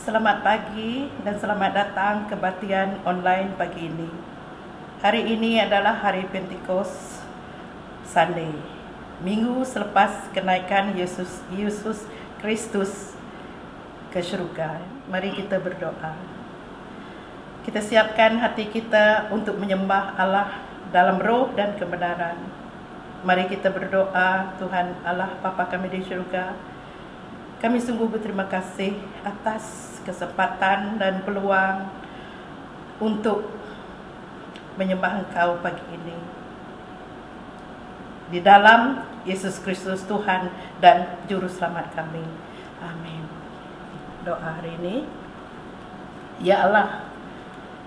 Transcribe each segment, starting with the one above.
Selamat pagi dan selamat datang ke Batian online pagi ini. Hari ini adalah hari Pentecost Sunday, minggu selepas kenaikan Yesus Kristus ke syurga. Mari kita berdoa. Kita siapkan hati kita untuk menyembah Allah dalam roh dan kebenaran. Mari kita berdoa. Tuhan Allah Bapa kami di syurga, kami sungguh berterima kasih atas kesempatan dan peluang untuk menyembah Engkau pagi ini. Di dalam Yesus Kristus Tuhan dan Juru Selamat kami. Amin. Doa hari ini. Ya Allah,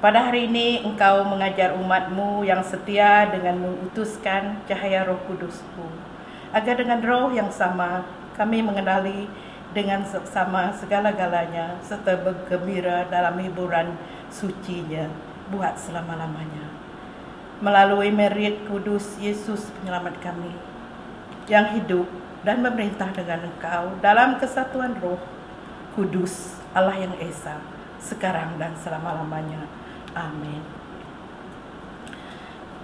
pada hari ini Engkau mengajar umat-Mu yang setia dengan mengutuskan cahaya Roh Kudus-Mu, agar dengan roh yang sama kami mengenali dengan seksama segala-galanya, serta bergembira dalam hiburan sucinya buat selama-lamanya. Melalui merit kudus Yesus penyelamat kami, yang hidup dan memerintah dengan Engkau dalam kesatuan Roh Kudus Allah yang Esa, sekarang dan selama-lamanya. Amin.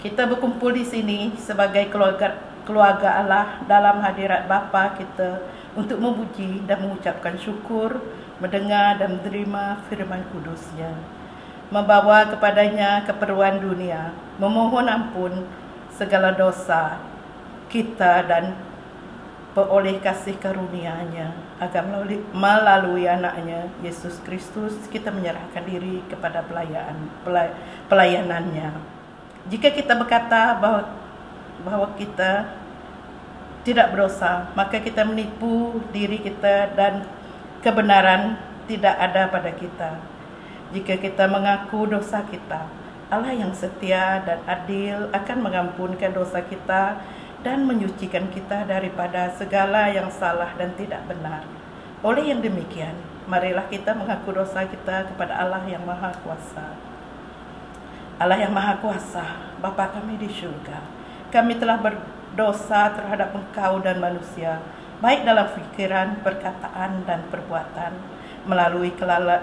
Kita berkumpul di sini sebagai keluarga Allah dalam hadirat Bapa kita untuk memuji dan mengucapkan syukur, mendengar dan menerima firman kudus-Nya, membawa kepadanya keperluan dunia, memohon ampun segala dosa kita dan beroleh kasih karunia-Nya, agar melalui anaknya Yesus Kristus kita menyerahkan diri kepada pelayanannya. Jika kita berkata bahwa kita tidak berdosa, maka kita menipu diri kita dan kebenaran tidak ada pada kita. Jika kita mengaku dosa kita, Allah yang setia dan adil akan mengampunkan dosa kita dan menyucikan kita daripada segala yang salah dan tidak benar. Oleh yang demikian, marilah kita mengaku dosa kita kepada Allah yang Maha Kuasa. Allah yang Maha Kuasa, Bapa kami di surga, kami telah berdosa terhadap Engkau dan manusia, baik dalam pikiran, perkataan, dan perbuatan, melalui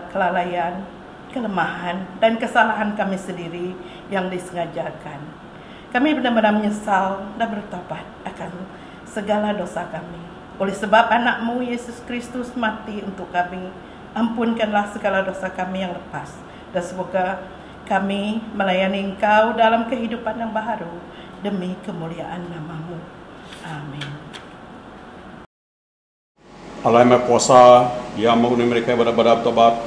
kelalaian, kelemahan, dan kesalahan kami sendiri yang disengajakan. Kami benar-benar menyesal dan bertobat akan segala dosa kami. Oleh sebab anak-Mu Yesus Kristus mati untuk kami, ampunkanlah segala dosa kami yang lepas, dan semoga kami melayani Engkau dalam kehidupan yang baru, demi kemuliaan nama-Mu. Amin. Allah yang Maha Kuasa, yang mengundi mereka pada tobat,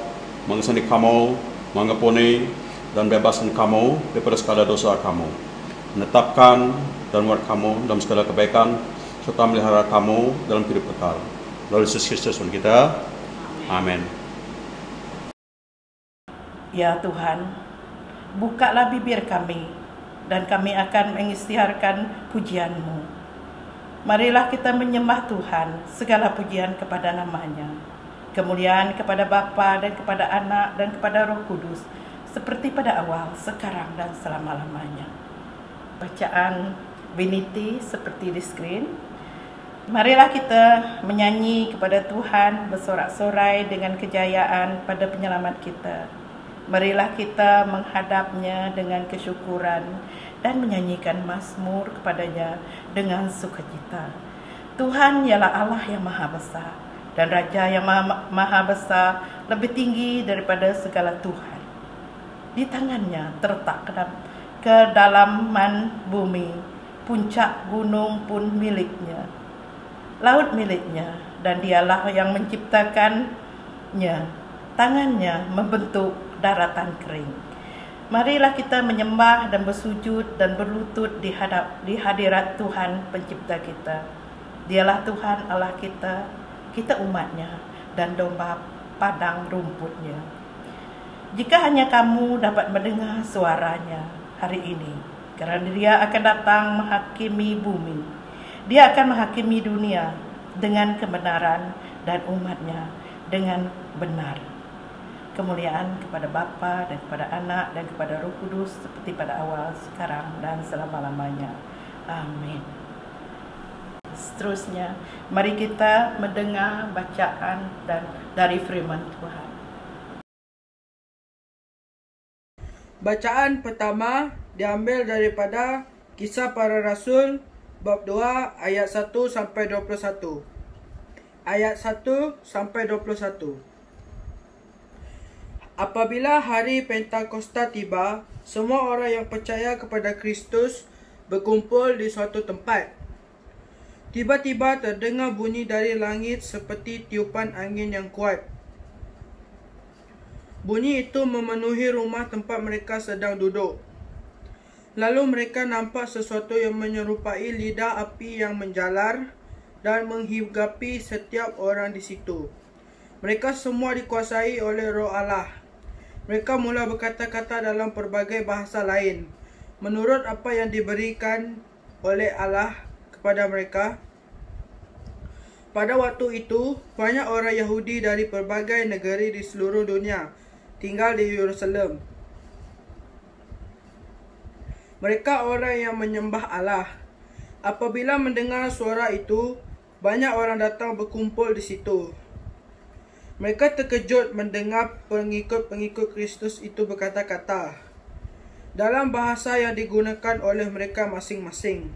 mengesani kamu, mengampuni dan bebaskan kamu daripada segala dosa kamu, menetapkan dan membuat kamu dalam segala kebaikan, serta melihara kamu dalam hidup kekal. Melalui Yesus Kristus kita. Amin. Ya Tuhan, bukalah bibir kami, dan kami akan mengisytiharkan pujian-Mu. Marilah kita menyembah Tuhan, segala pujian kepada nama-Nya. Kemuliaan kepada Bapa dan kepada Anak dan kepada Roh Kudus, seperti pada awal, sekarang dan selama-lamanya. Bacaan Biniti seperti di screen. Marilah kita menyanyi kepada Tuhan, bersorak-sorai dengan kejayaan pada penyelamat kita. Marilah kita menghadapnya dengan kesyukuran dan menyanyikan mazmur kepadanya dengan sukacita. Tuhan ialah Allah yang maha besar, dan Raja yang maha besar lebih tinggi daripada segala Tuhan. Di tangannya terletak kedalaman bumi, puncak gunung pun miliknya, laut miliknya, dan dialah yang menciptakannya. Tangannya membentuk daratan kering. Marilah kita menyembah dan bersujud dan berlutut di hadirat Tuhan pencipta kita. Dialah Tuhan Allah kita, kita umatnya, dan domba padang rumputnya. Jika hanya kamu dapat mendengar suaranya hari ini, kerana Dia akan datang menghakimi bumi. Dia akan menghakimi dunia dengan kebenaran dan umatnya dengan benar. Kemuliaan kepada Bapa dan kepada Anak dan kepada Roh Kudus, seperti pada awal, sekarang dan selama-lamanya. Amin. Seterusnya, mari kita mendengar bacaan dan dari firman Tuhan. Bacaan pertama diambil daripada Kisah Para Rasul bab 2 ayat 1 sampai 21. Ayat 1 sampai 21. Apabila hari Pentakosta tiba, semua orang yang percaya kepada Kristus berkumpul di suatu tempat. Tiba-tiba terdengar bunyi dari langit seperti tiupan angin yang kuat. Bunyi itu memenuhi rumah tempat mereka sedang duduk. Lalu mereka nampak sesuatu yang menyerupai lidah api yang menjalar dan menghigapi setiap orang di situ. Mereka semua dikuasai oleh Roh Allah. Mereka mula berkata-kata dalam pelbagai bahasa lain, menurut apa yang diberikan oleh Allah kepada mereka. Pada waktu itu, banyak orang Yahudi dari pelbagai negeri di seluruh dunia tinggal di Yerusalem. Mereka orang yang menyembah Allah. Apabila mendengar suara itu, banyak orang datang berkumpul di situ. Mereka terkejut mendengar pengikut-pengikut Kristus itu berkata-kata dalam bahasa yang digunakan oleh mereka masing-masing.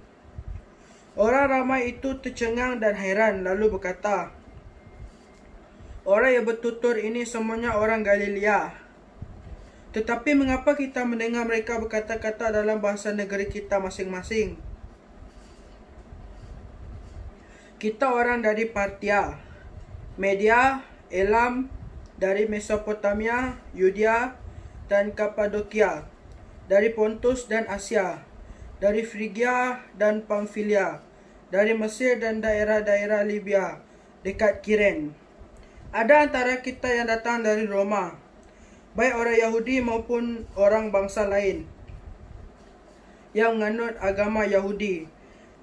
Orang ramai itu tercengang dan heran lalu berkata, "Orang yang bertutur ini semuanya orang Galilea. Tetapi mengapa kita mendengar mereka berkata-kata dalam bahasa negeri kita masing-masing? Kita orang dari Partia, Media, Elam, dari Mesopotamia, Yudea dan Kapadokia, dari Pontus dan Asia, dari Frigia dan Pamfilia, dari Mesir dan daerah-daerah Libya, dekat Kiren. Ada antara kita yang datang dari Roma, baik orang Yahudi maupun orang bangsa lain yang menganut agama Yahudi.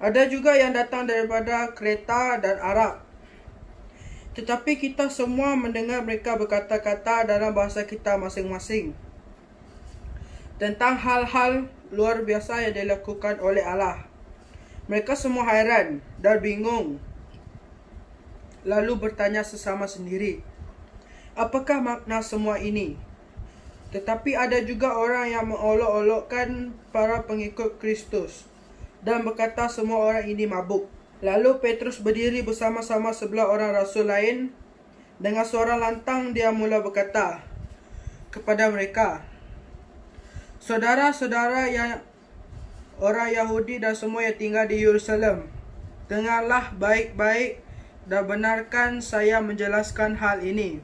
Ada juga yang datang daripada Kreta dan Arab. Tetapi kita semua mendengar mereka berkata-kata dalam bahasa kita masing-masing tentang hal-hal luar biasa yang dilakukan oleh Allah. Mereka semua hairan dan bingung, lalu bertanya sesama sendiri, apakah makna semua ini? Tetapi ada juga orang yang mengolok-olokkan para pengikut Kristus dan berkata semua orang ini mabuk. Lalu Petrus berdiri bersama-sama sebelah orang rasul lain. Dengan suara lantang dia mula berkata kepada mereka, "Saudara-saudara yang orang Yahudi dan semua yang tinggal di Yerusalem, dengarlah baik-baik dan benarkan saya menjelaskan hal ini.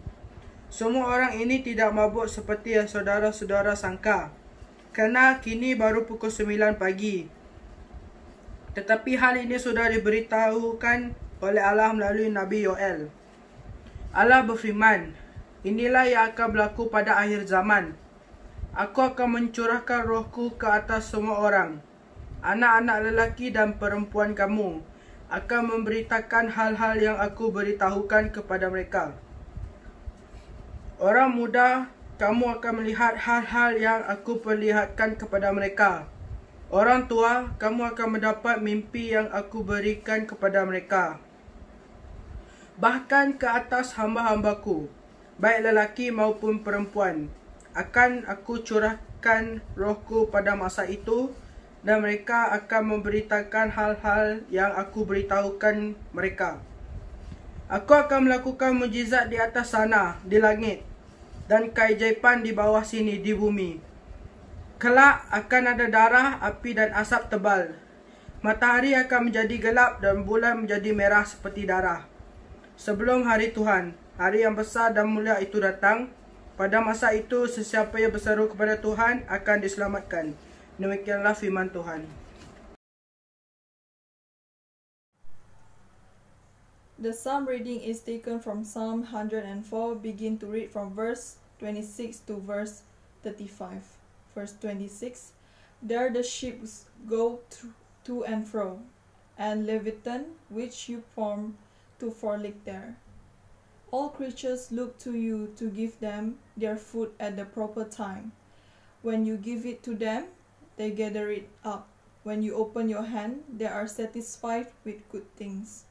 Semua orang ini tidak mabuk seperti yang saudara-saudara sangka, kerana kini baru pukul 9 pagi. Tetapi hal ini sudah diberitahukan oleh Allah melalui Nabi Yoel. Allah berfirman, inilah yang akan berlaku pada akhir zaman. Aku akan mencurahkan rohku ke atas semua orang. Anak-anak lelaki dan perempuan kamu akan memberitakan hal-hal yang aku beritahukan kepada mereka. Orang muda, kamu akan melihat hal-hal yang aku perlihatkan kepada mereka. Orang tua, kamu akan mendapat mimpi yang aku berikan kepada mereka. Bahkan ke atas hamba-hambaku, baik lelaki maupun perempuan, akan aku curahkan rohku pada masa itu, dan mereka akan memberitakan hal-hal yang aku beritahukan mereka. Aku akan melakukan mujizat di atas sana, di langit, dan keajaiban di bawah sini, di bumi. Kelak akan ada darah, api dan asap tebal. Matahari akan menjadi gelap dan bulan menjadi merah seperti darah. Sebelum hari Tuhan, hari yang besar dan mulia itu datang, pada masa itu sesiapa yang berseru kepada Tuhan akan diselamatkan. Demikianlah firman Tuhan. The psalm reading is taken from Psalm 104. Begin to read from verse 26 to verse 35. Verse 26, there the ships go to and fro, and Leviathan, which you form, to frolic there. All creatures look to you to give them their food at the proper time. When you give it to them, they gather it up. When you open your hand, they are satisfied with good things.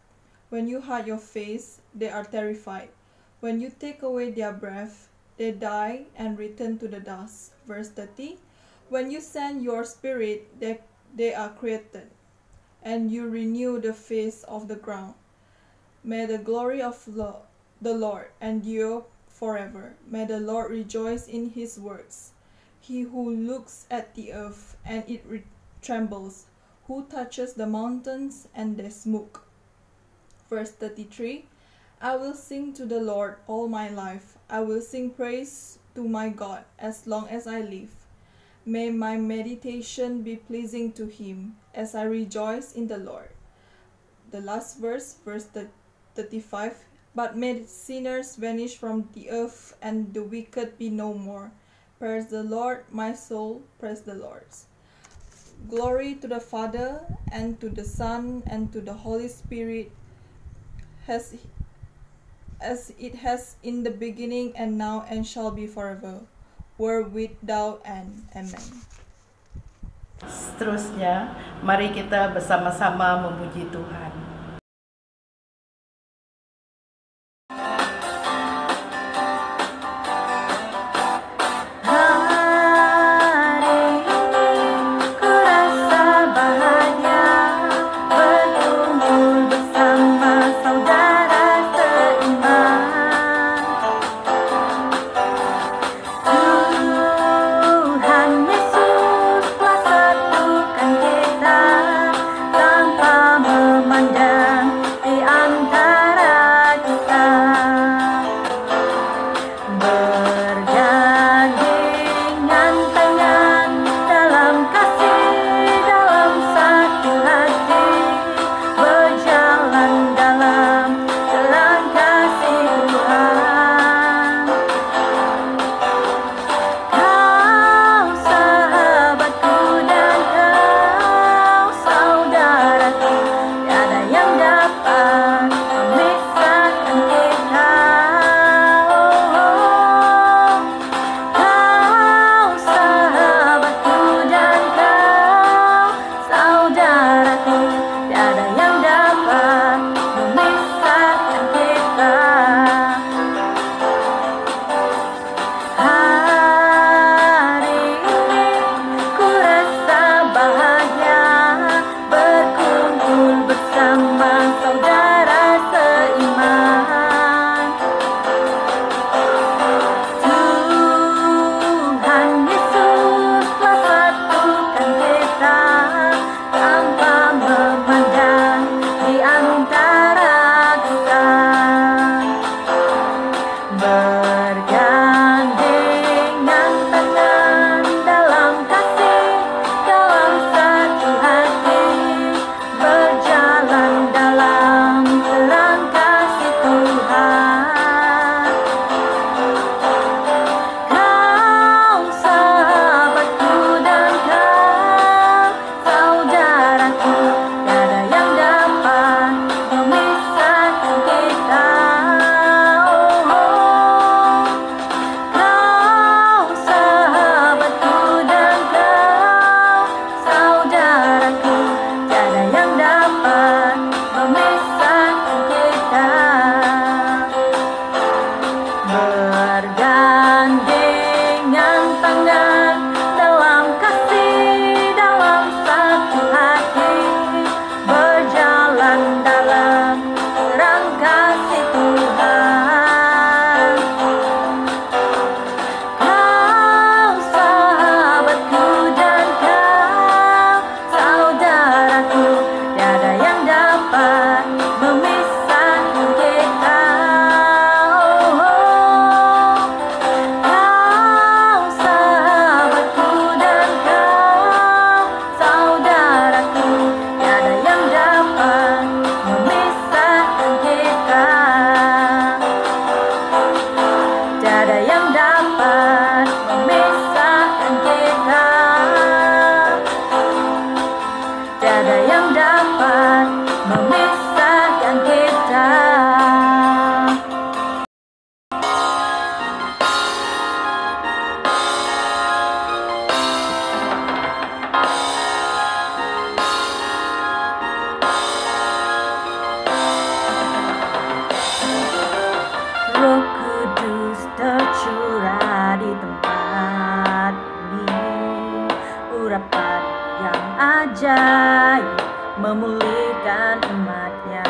When you hide your face, they are terrified. When you take away their breath, they die and return to the dust. Verse 30, When you send your Spirit, they are created, and you renew the face of the ground. May the glory of the Lord endure forever. May the Lord rejoice in his works. He who looks at the earth and it trembles, who touches the mountains and they smoke. Verse 33, I will sing to the Lord all my life. I will sing praise to my God as long as I live. May my meditation be pleasing to him as I rejoice in the Lord. The last verse, verse 35, but may sinners vanish from the earth and the wicked be no more. Praise the Lord, my soul, praise the Lord. Glory to the Father, and to the Son, and to the Holy Spirit, as it has in the beginning, and now, and shall be forever, world without end. Amen. Seterusnya, mari kita bersama-sama memuji Tuhan. memulihkan umatnya.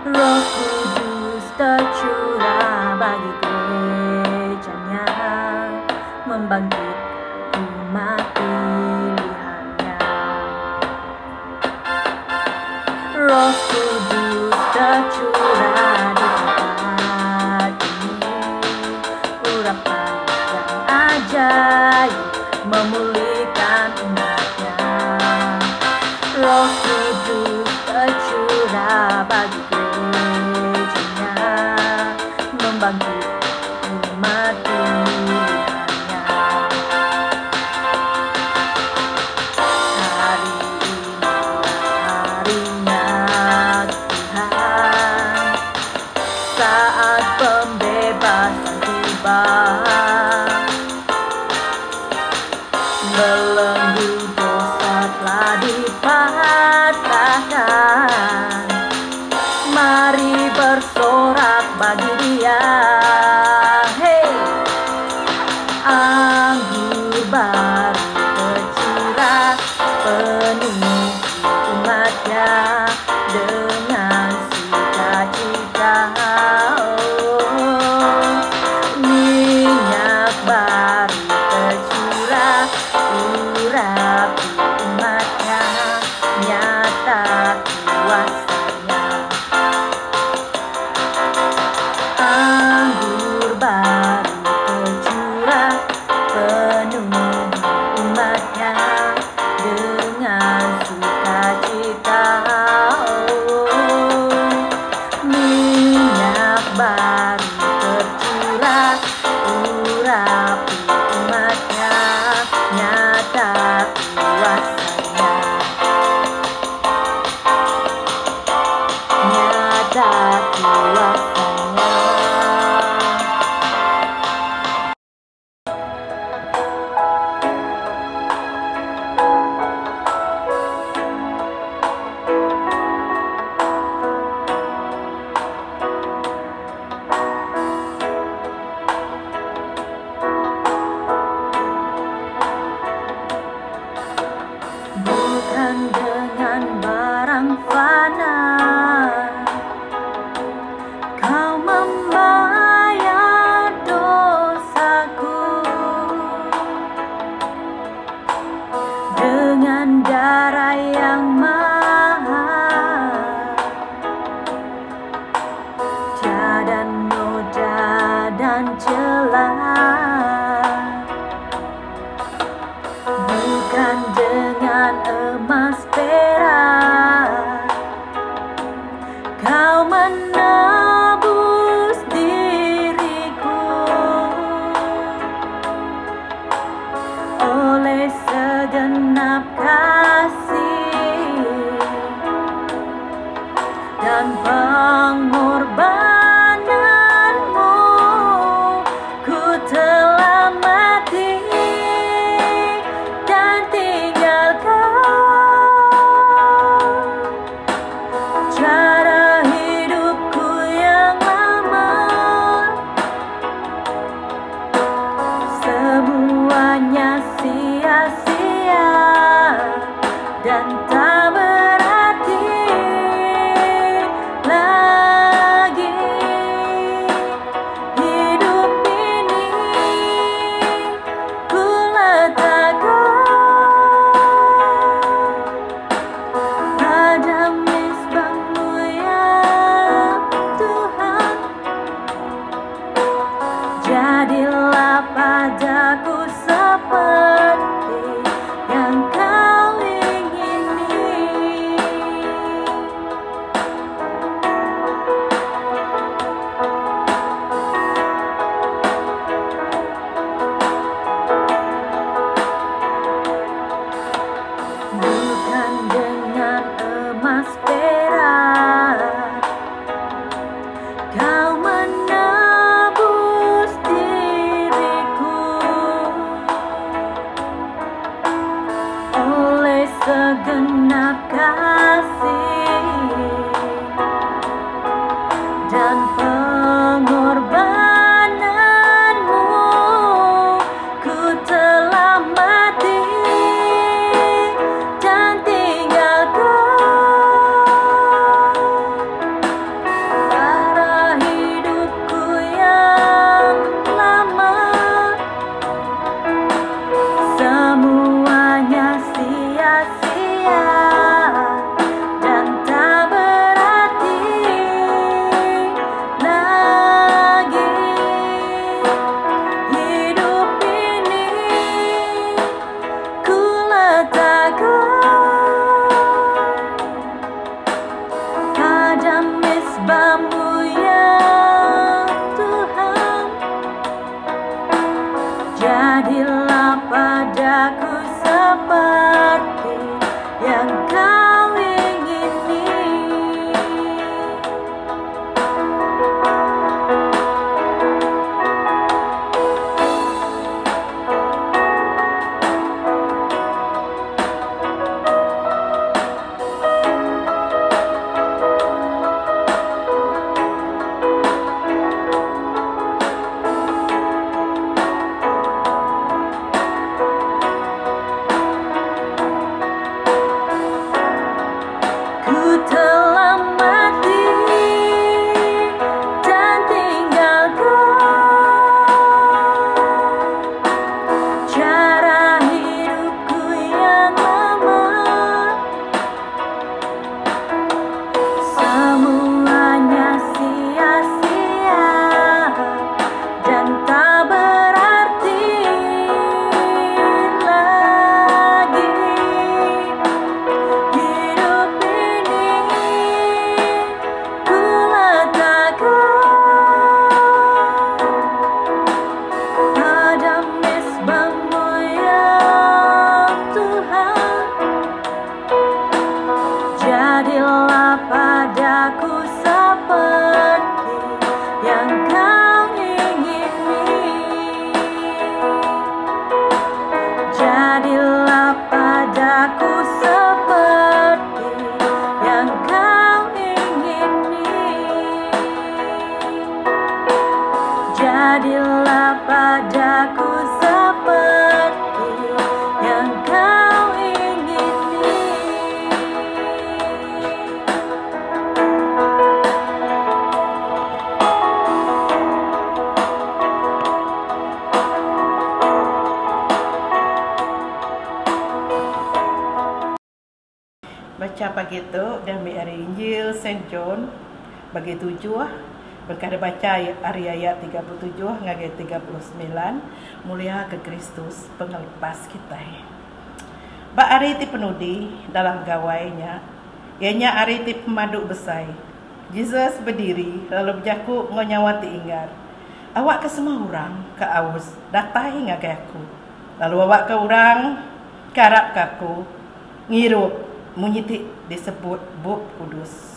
Roh Kudus tercurah bagi gerejanya, membangkitkan umat pilihannya. Roh Kudus tercurah di tempat ini, urapan yang ajaib memulihkan umatnya. Roh Kudus tercurah bagi gerejanya, membangkitkan umat pilihannya. Hari inilah harinya Tuhan, saat pembebasan tiba. Belenggu dosa telah dipatahkan, mari bersorak bagi Dia. Hey, anggur baru tercurah penuh umatnya dengan sukacita. Oh, minyak baru tercurah urapi umatnya, nyata kuasanya. Anggur baru tercurah penuh umatnya dengan sukacita. Oh, minyak baru tercurah urapi umatnya, nyata kuasanya. Nyata kuasanya. Bukan dengan barang fana Kau membayar dosaku, dengan darah yang mahal, tiada noda dan celah. Bukan dengan emas perak Kau menebus diriku, oleh segenap kasih dan pengorbananmu, ku telah mati dan tinggalkan cara hidupku yang lama. Semuanya sia-sia dan tak berarti lagi. Hidup ini ku letakkan pada mezbah-Mu ya Tuhan. Jadilah padaku seperti yang Kau ingini. Bukan dengan emas perak Kau menebus diriku, Jadilah padaku seperti yang kau ingini. Baca pagi itu dari Injil Saint John bagi 7 berkata baca ayat 37 hingga 39. Mulia ke Kristus pengelepas kita. Ba ari ti penudi dalam gawainya, ianya ari ti pemaduk besai. Jesus berdiri lalu berjaku ngonyawati inggar. Awak ke semua orang ke aus datai ngagai aku. Lalu awak ke orang karap kaku ngirup munyitik disebut Buk Kudus.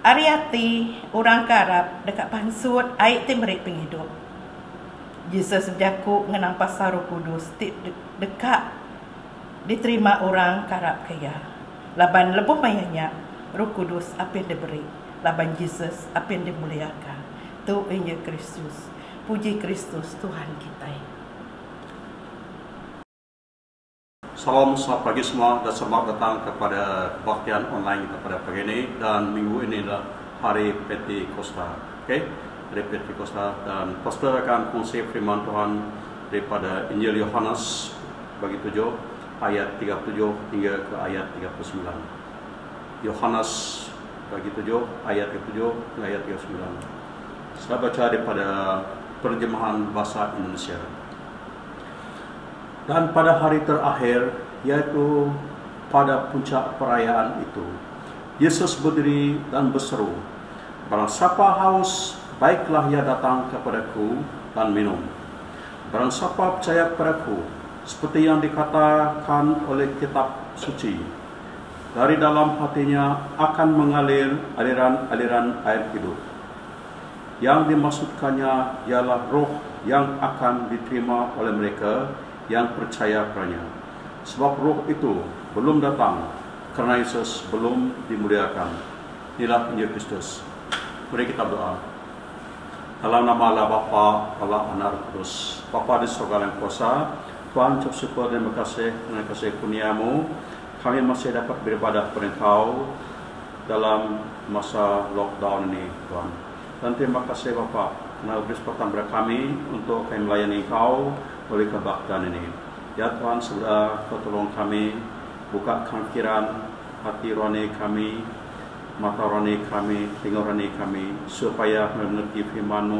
Ariati orang karap dekat pansut air timrik penghidup. Jesus berjaku ngenang pasar Roh Kudus dekat diterima orang karap kaya. Laban lebuh mayanya Roh Kudus apa yang diberi. Laban Jesus apa yang dimuliakan. Tu Injil Kristus. Puji Kristus Tuhan kita. Salam, selamat pagi semua dan selamat datang kepada kebaktian online kita pada pagi ini. Dan minggu ini adalah hari Pentakosta. Oke, hari Pentakosta, dan pastor akan kongsi firman Tuhan daripada Injil Yohanes bagi 7 ayat 37 hingga ke ayat 39. Yohanes bagi 7 ayat 37 hingga ayat 39. Saya baca daripada terjemahan bahasa Indonesia. Dan pada hari terakhir, yaitu pada puncak perayaan itu, Yesus berdiri dan berseru, "Barang siapa haus, baiklah ia datang kepadaku dan minum. Barang siapa percaya kepadaku, seperti yang dikatakan oleh kitab suci, dari dalam hatinya akan mengalir aliran-aliran air hidup." Yang dimaksudkannya ialah roh yang akan diterima oleh mereka yang percaya padanya. Sebab roh itu belum datang karena Yesus belum dimuliakan. Inilah Injil Kristus. Mari kita berdoa. Dalam nama Allah Bapa, Allah Anak, Roh Kudus. Bapa di surga yang kuasa, Tuhan ucap syukur dan berkasih dengan kasih kurnia-Mu, kami masih dapat beribadah kepada Engkau dalam masa lockdown ini, Tuhan. Dan terima kasih Bapa karena beri kesempatan kepada kami untuk kami melayani Engkau oleh kebaktian ini. Ya Tuhan, sudah Kau tolong kami, bukakan pikiran, hati rohani kami, mata rohani kami, telinga rohani kami, supaya mengerti firman-Mu,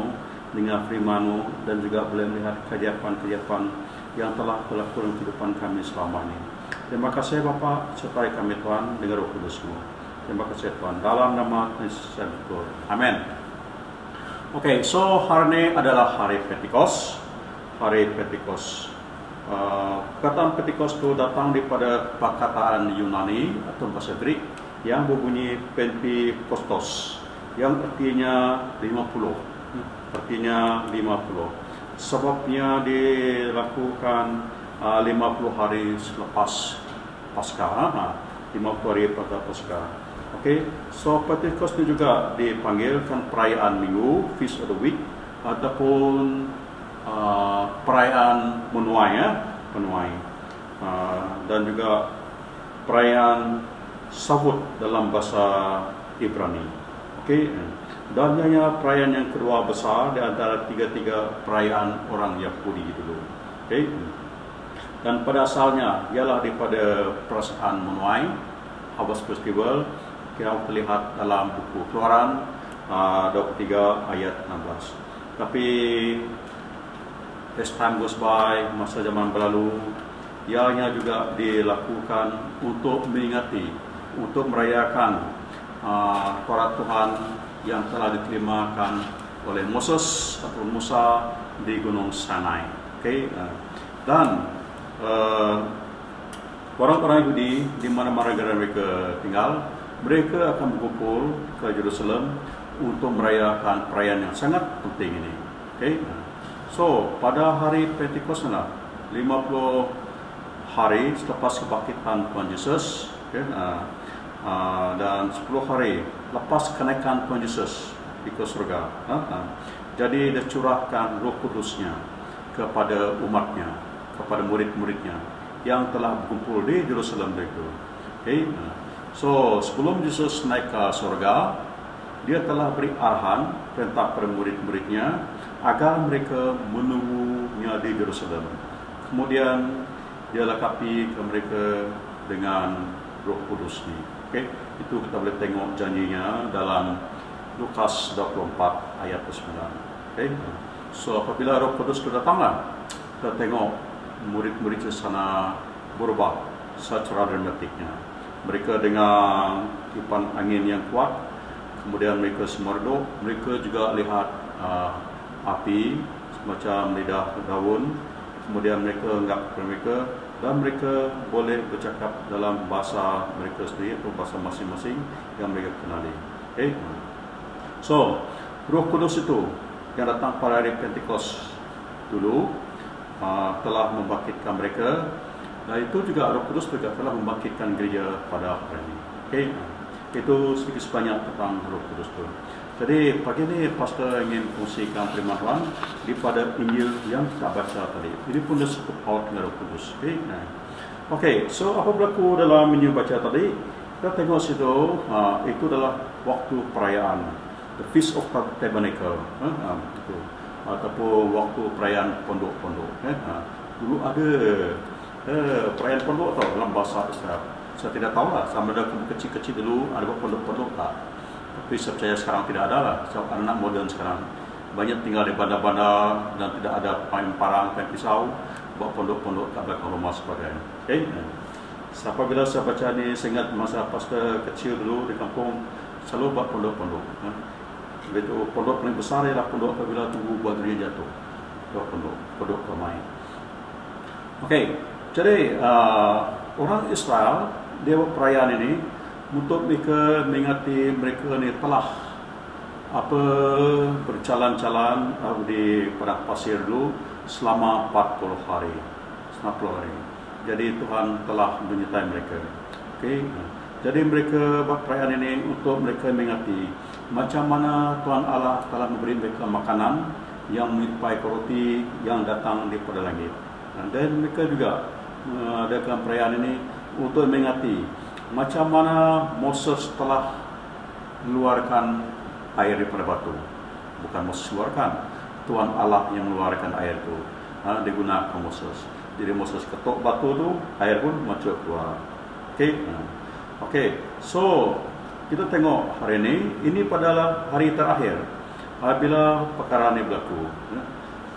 dengar firman-Mu, dan juga boleh melihat keajaiban-keajaiban yang telah Kau lakukan dalam kehidupan kami selama ini. Terima kasih Bapa, sertai kami Tuhan dengan Roh Kudus-Mu. Terima kasih Tuhan, dalam nama Yesus saya berdoa. Amin. Oke, so hari ini adalah hari Pentecost. Hari Pentecost. Perkataan Pentecost itu datang daripada perkataan Yunani atau bahasa Greek yang berbunyi Pentekostos, yang artinya 50. Artinya 50. Sebabnya dilakukan 50 hari selepas Paskah. 50 hari pada Paskah. Oke, so Pentecost itu juga dipanggilkan perayaan Minggu, Feast of the Week, ataupun perayaan menuai, dan juga perayaan Sabut dalam bahasa Ibrani. Oke, dan hanya perayaan yang kedua besar di antara tiga perayaan orang Yahudi dulu. Oke, dan pada asalnya ialah daripada perasaan menuai, Harvest Festival, kita terlihat dalam buku Keluaran 23 ayat 16. Tapi as time goes by, masa zaman berlalu, ianya juga dilakukan untuk mengingati, untuk merayakan Taurat Tuhan yang telah diterimakan oleh Moses atau Musa di Gunung Sinai. Okay? Dan orang-orang Yahudi di mana-mana negara mereka tinggal, mereka akan berkumpul ke Yerusalem untuk merayakan perayaan yang sangat penting ini. Okay? So, pada hari Pentecost 50 hari selepas kebangkitan Tuhan Yesus, okay, dan 10 hari lepas kenaikan Tuhan Yesus di ke surga, Jadi dia curahkan Roh Kudusnya kepada umatnya, kepada murid-muridnya yang telah berkumpul di Jerusalem itu. Okay? So sebelum Yesus naik ke surga, dia telah beri arahan, perintah kepada murid-muridnya agar mereka menunggunya di Jerusalem. Kemudian dia lengkapi ke mereka dengan Roh Kudus ni. Okay? Itu kita boleh tengok janjinya dalam Lukas 24 ayat 9. Okay? So apabila Roh Kudus itu datanglah, kita tengok murid-murid di sana berubah secara dramatiknya. Mereka dengan tiupan angin yang kuat, kemudian mereka semua redup. Mereka juga lihat api semacam lidah daun. Kemudian mereka anggap mereka, dan mereka boleh bercakap dalam bahasa mereka sendiri atau bahasa masing-masing yang mereka kenali. Okay? So Roh Kudus itu yang datang pada hari Pentecost dulu telah membangkitkan mereka, dan itu juga Roh Kudus juga telah membangkitkan gereja pada hari ini. Okay? Itu sedikit sebanyak tentang Roh Kudus itu. Jadi pagi ini pastor ingin kongsikan firman Tuhan daripada Injil yang kita baca tadi. Ini pun disebut paut dengan Roh Kudus. Okay, so apa berlaku dalam Injil baca tadi? Kita tengok situ, itu adalah waktu perayaan, the Feast of Tabernacle, itu, ataupun waktu perayaan pondok-pondok. Dulu ada perayaan pondok tau dalam bahasa Israel. Saya tidak tahu lah, sama ada kecil-kecil dulu ada pondok-pondok tak. Tapi saya percaya sekarang tidak ada lah. Sebab anak moden sekarang banyak tinggal di bandar-bandar dan tidak ada parang, kain pisau, buat pondok-pondok kat belakang rumah sebagainya. Okay? Apabila saya baca ni, saya ingat masa pastor kecil dulu di kampung selalu buat pondok-pondok. Itu pondok paling besar ialah pondok apabila tunggu buat diri jatuh. Pondok ramai. Okay, jadi orang Israel dia buat perayaan ini untuk mereka mengingati mereka ni telah berjalan-jalan di padang pasir dulu selama 40 hari. Jadi Tuhan telah menyertai mereka. Okay? Jadi mereka buat perayaan ini untuk mereka mengingati macam mana Tuhan Allah telah memberi mereka makanan yang menyerupai roti yang datang daripada langit. Dan mereka juga adakan perayaan ini untuk mengingati macam mana Moses telah mengeluarkan air daripada batu. Bukan Moses keluarkan, Tuhan Allah yang mengeluarkan air itu. Digunakan Moses. Jadi Moses ketuk batu itu, air pun macam keluar. Okay, so kita tengok hari ini adalah hari terakhir apabila perkara ini berlaku.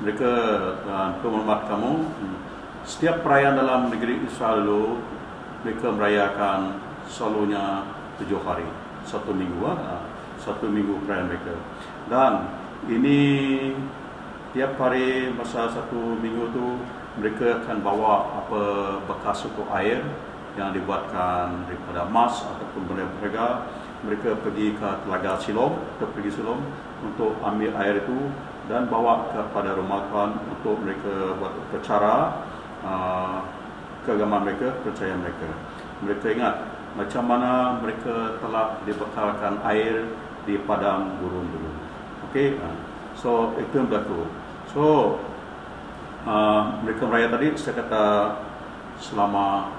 Mereka, untuk menghormat kamu, setiap perayaan dalam negeri Israel dulu mereka merayakan selalunya 7 hari, 1 minggu, 1 minggu perayaan mereka. Dan ini tiap hari masa 1 minggu tu mereka akan bawa apa bekas untuk air yang dibuatkan daripada emas ataupun berharga. Mereka pergi ke telaga Silom atau pergi Silom untuk ambil air itu dan bawa kepada rumah Tuhan untuk mereka buat upacara keagamaan mereka, percaya mereka. Mereka ingat macam mana mereka telah dibekalkan air di padang gurun dulu. Okay, so itu yang berlaku. So mereka meraya tadi saya kata selama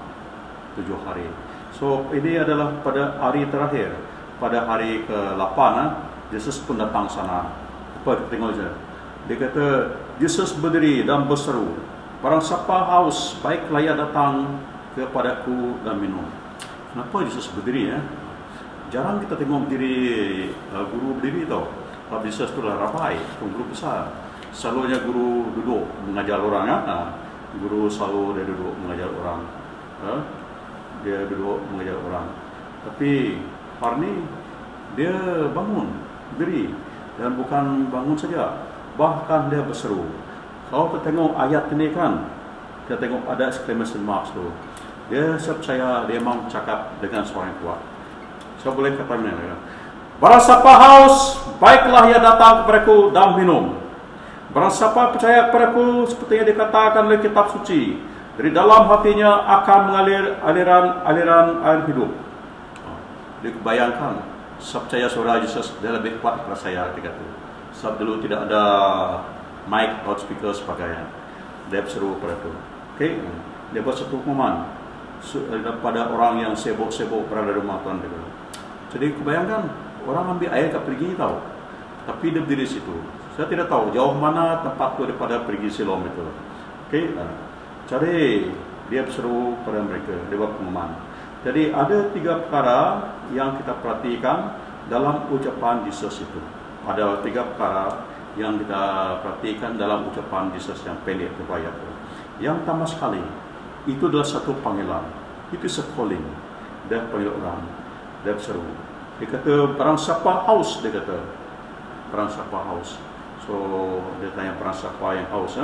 7 hari. So ini adalah pada hari terakhir, pada hari ke-8, Yesus pun datang sana. Apa kita tengok saja. Dia kata Yesus berdiri dan berseru, barang siapa haus, baiklah ia datang kepadaku dan minum. Kenapa Yesus berdiri ya? Jarang kita tengok berdiri, guru berdiri tau. Kalau Yesus itu lah rabai, guru besar. Selalunya guru duduk mengajar orang ya. Guru selalu dia duduk mengajar orang. Dia duduk mengajar orang. Tapi hari ini dia bangun, berdiri, dan bukan bangun saja, bahkan dia berseru. Kalau kita tengok ayat ini kan, kita tengok ada exclamation marks tu. Dia saya percaya dia mau cakap dengan suara yang kuat. Saya boleh kata ini. Barang siapa haus, baiklah ia datang kepadaku dan minum. Barang siapa percaya kepadaku, seperti yang dikatakan oleh kitab suci, dari dalam hatinya akan mengalir aliran air hidup. Dia bayangkan, saya percaya suara Yesus dia lebih kuat daripada saya ketika itu. Sebab dulu tidak ada mic, loudspeaker sebagainya. Dia seru pada itu. Okey, dia buat satu pengumuman pada orang yang sibuk-sibuk berada di rumah tuan dia. Jadi kebayangkan orang ambil air kat perigi tahu, tapi dia berdiri situ. Saya tidak tahu jauh mana tempat tu daripada perigi Siloam itu. Okey, jadi dia seru pada mereka, dia buat pengumuman. Jadi ada 3 perkara yang kita perhatikan dalam ucapan Yesus itu. Ada 3 perkara yang kita perhatikan dalam ucapan Yesus yang pendek itu. Yang pertama sekali, itu adalah satu panggilan. Itu calling. Dia panggil orang. Dia seru. Dia kata, barang siapa haus, dia kata. Barang siapa haus. So, dia tanya barang siapa yang haus.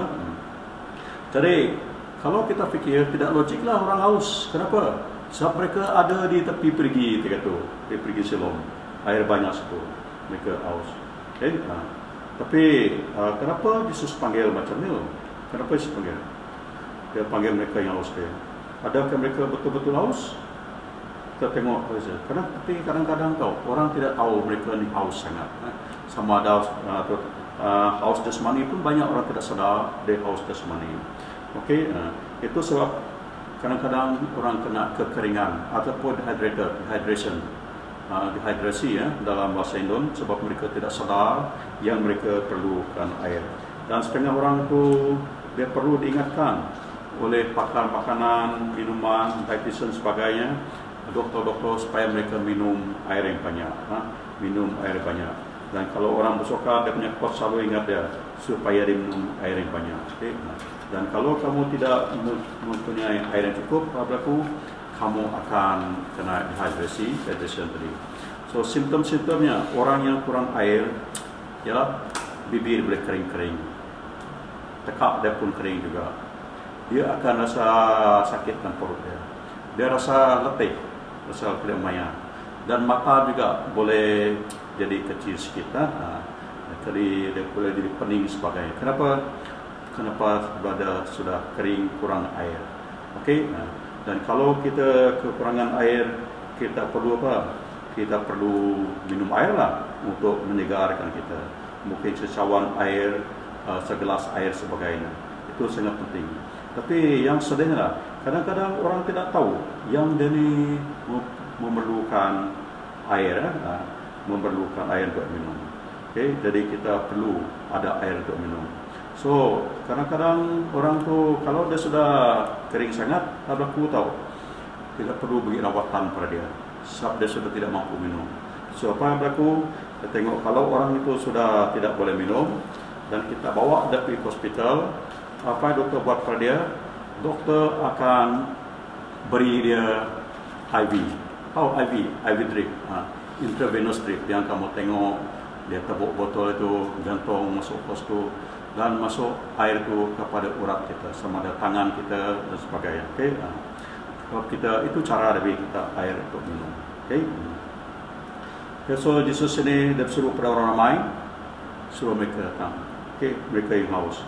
Jadi, kalau kita fikir, tidak logiklah orang haus. Kenapa? Sebab mereka ada di tepi perigi, dia kata. Di perigi Siloam. Air banyak situ. Mereka haus. Okay? Tapi, kenapa Yesus panggil macam ni? Kenapa Yesus panggil? Dia panggil mereka yang haus dia. Adakah mereka betul-betul haus? Kita tengok saja. Tapi kadang-kadang tahu orang tidak tahu mereka ni haus sangat. Sama ada haus jasmani pun banyak orang tidak sedar dia haus jasmani. Okey, itu sebab kadang-kadang orang kena kekeringan ataupun dehydrasi dalam bahasa Indon, sebab mereka tidak sedar yang mereka perlukan air. Dan setengah orang itu dia perlu diingatkan oleh pakar makanan, minuman, dietitian sebagainya, doktor-doktor supaya mereka minum air yang banyak, minum air banyak. Dan kalau orang bersuka, dia punya coach selalu ingat dia supaya dia minum air yang banyak. Okay? Dan kalau kamu tidak mempunyai air yang cukup, kamu akan kena dehydration tadi. So simptom-simptomnya orang yang kurang air ialah bibir boleh kering-kering, tekak dia pun kering juga. Dia akan rasa sakit dan perut dia. Dia rasa letih, rasa tidak maya. Dan mata juga boleh jadi kecil sikit. Jadi dia boleh jadi pening sebagainya. Kenapa? Sebab sudah kering, kurang air. Okey. Dan kalau kita kekurangan air, kita perlu apa? Kita perlu minum air lah untuk menyegarkan kita. Mungkin secawan air, segelas air sebagainya. Itu sangat penting. Tapi yang sedihnya, kadang-kadang orang tidak tahu yang dia ni memerlukan air, memerlukan air untuk minum. Okay? Jadi kita perlu ada air untuk minum. So kadang-kadang orang tu kalau dia sudah kering sangat, aku tahu tidak perlu beri rawatan pada dia, sebab dia sudah tidak mampu minum. So apa yang berlaku? Kita tengok kalau orang itu sudah tidak boleh minum dan kita bawa dia pergi hospital. Apa yang doktor buat pada dia? Doktor akan beri dia IV. IV drip, intravenous drip yang kamu tengok dia tepuk botol itu, jantung masuk pos tu dan masuk air itu kepada urat kita, sama ada tangan kita dan sebagainya. Okay? Kalau kita itu cara dari kita air untuk minum. Okay? So Yesus ini dia suruh pada orang ramai, suruh mereka datang. Okay? Mereka yang haus.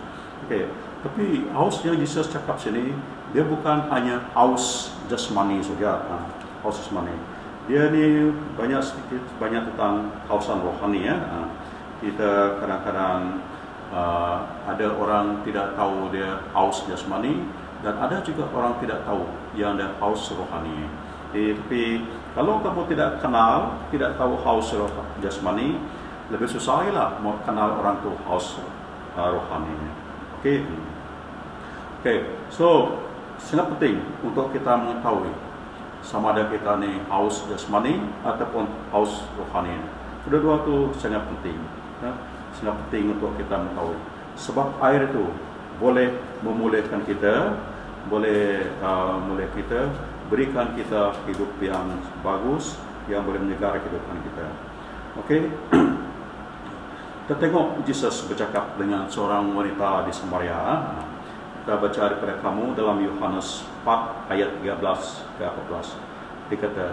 Okay. Tapi haus yang Yesus cakap sini, dia bukan hanya haus jasmani saja, haus jasmani. Dia ni banyak tentang hausan rohani ya. Kita kadang-kadang ada orang tidak tahu dia haus jasmani dan ada juga orang tidak tahu yang dia haus rohani. Tapi kalau kamu tidak kenal, tidak tahu haus jasmani, lebih susah lah mau kenal orang tu haus rohani. Okey. Okey. So sangat penting untuk kita mengetahui sama ada kita ni haus jasmani ataupun haus rohani. Kedua-dua tu sangat penting. Sangat penting untuk kita mengetahui. Sebab air itu boleh memulihkan kita, boleh memulih kita, berikan kita hidup yang bagus, yang boleh menyegar kehidupan kita. Okey. Kita tengok Yesus bercakap dengan seorang wanita di Samaria. Kita baca daripada kamu dalam Yohanes 4 ayat 13 ke 14. Dia kata,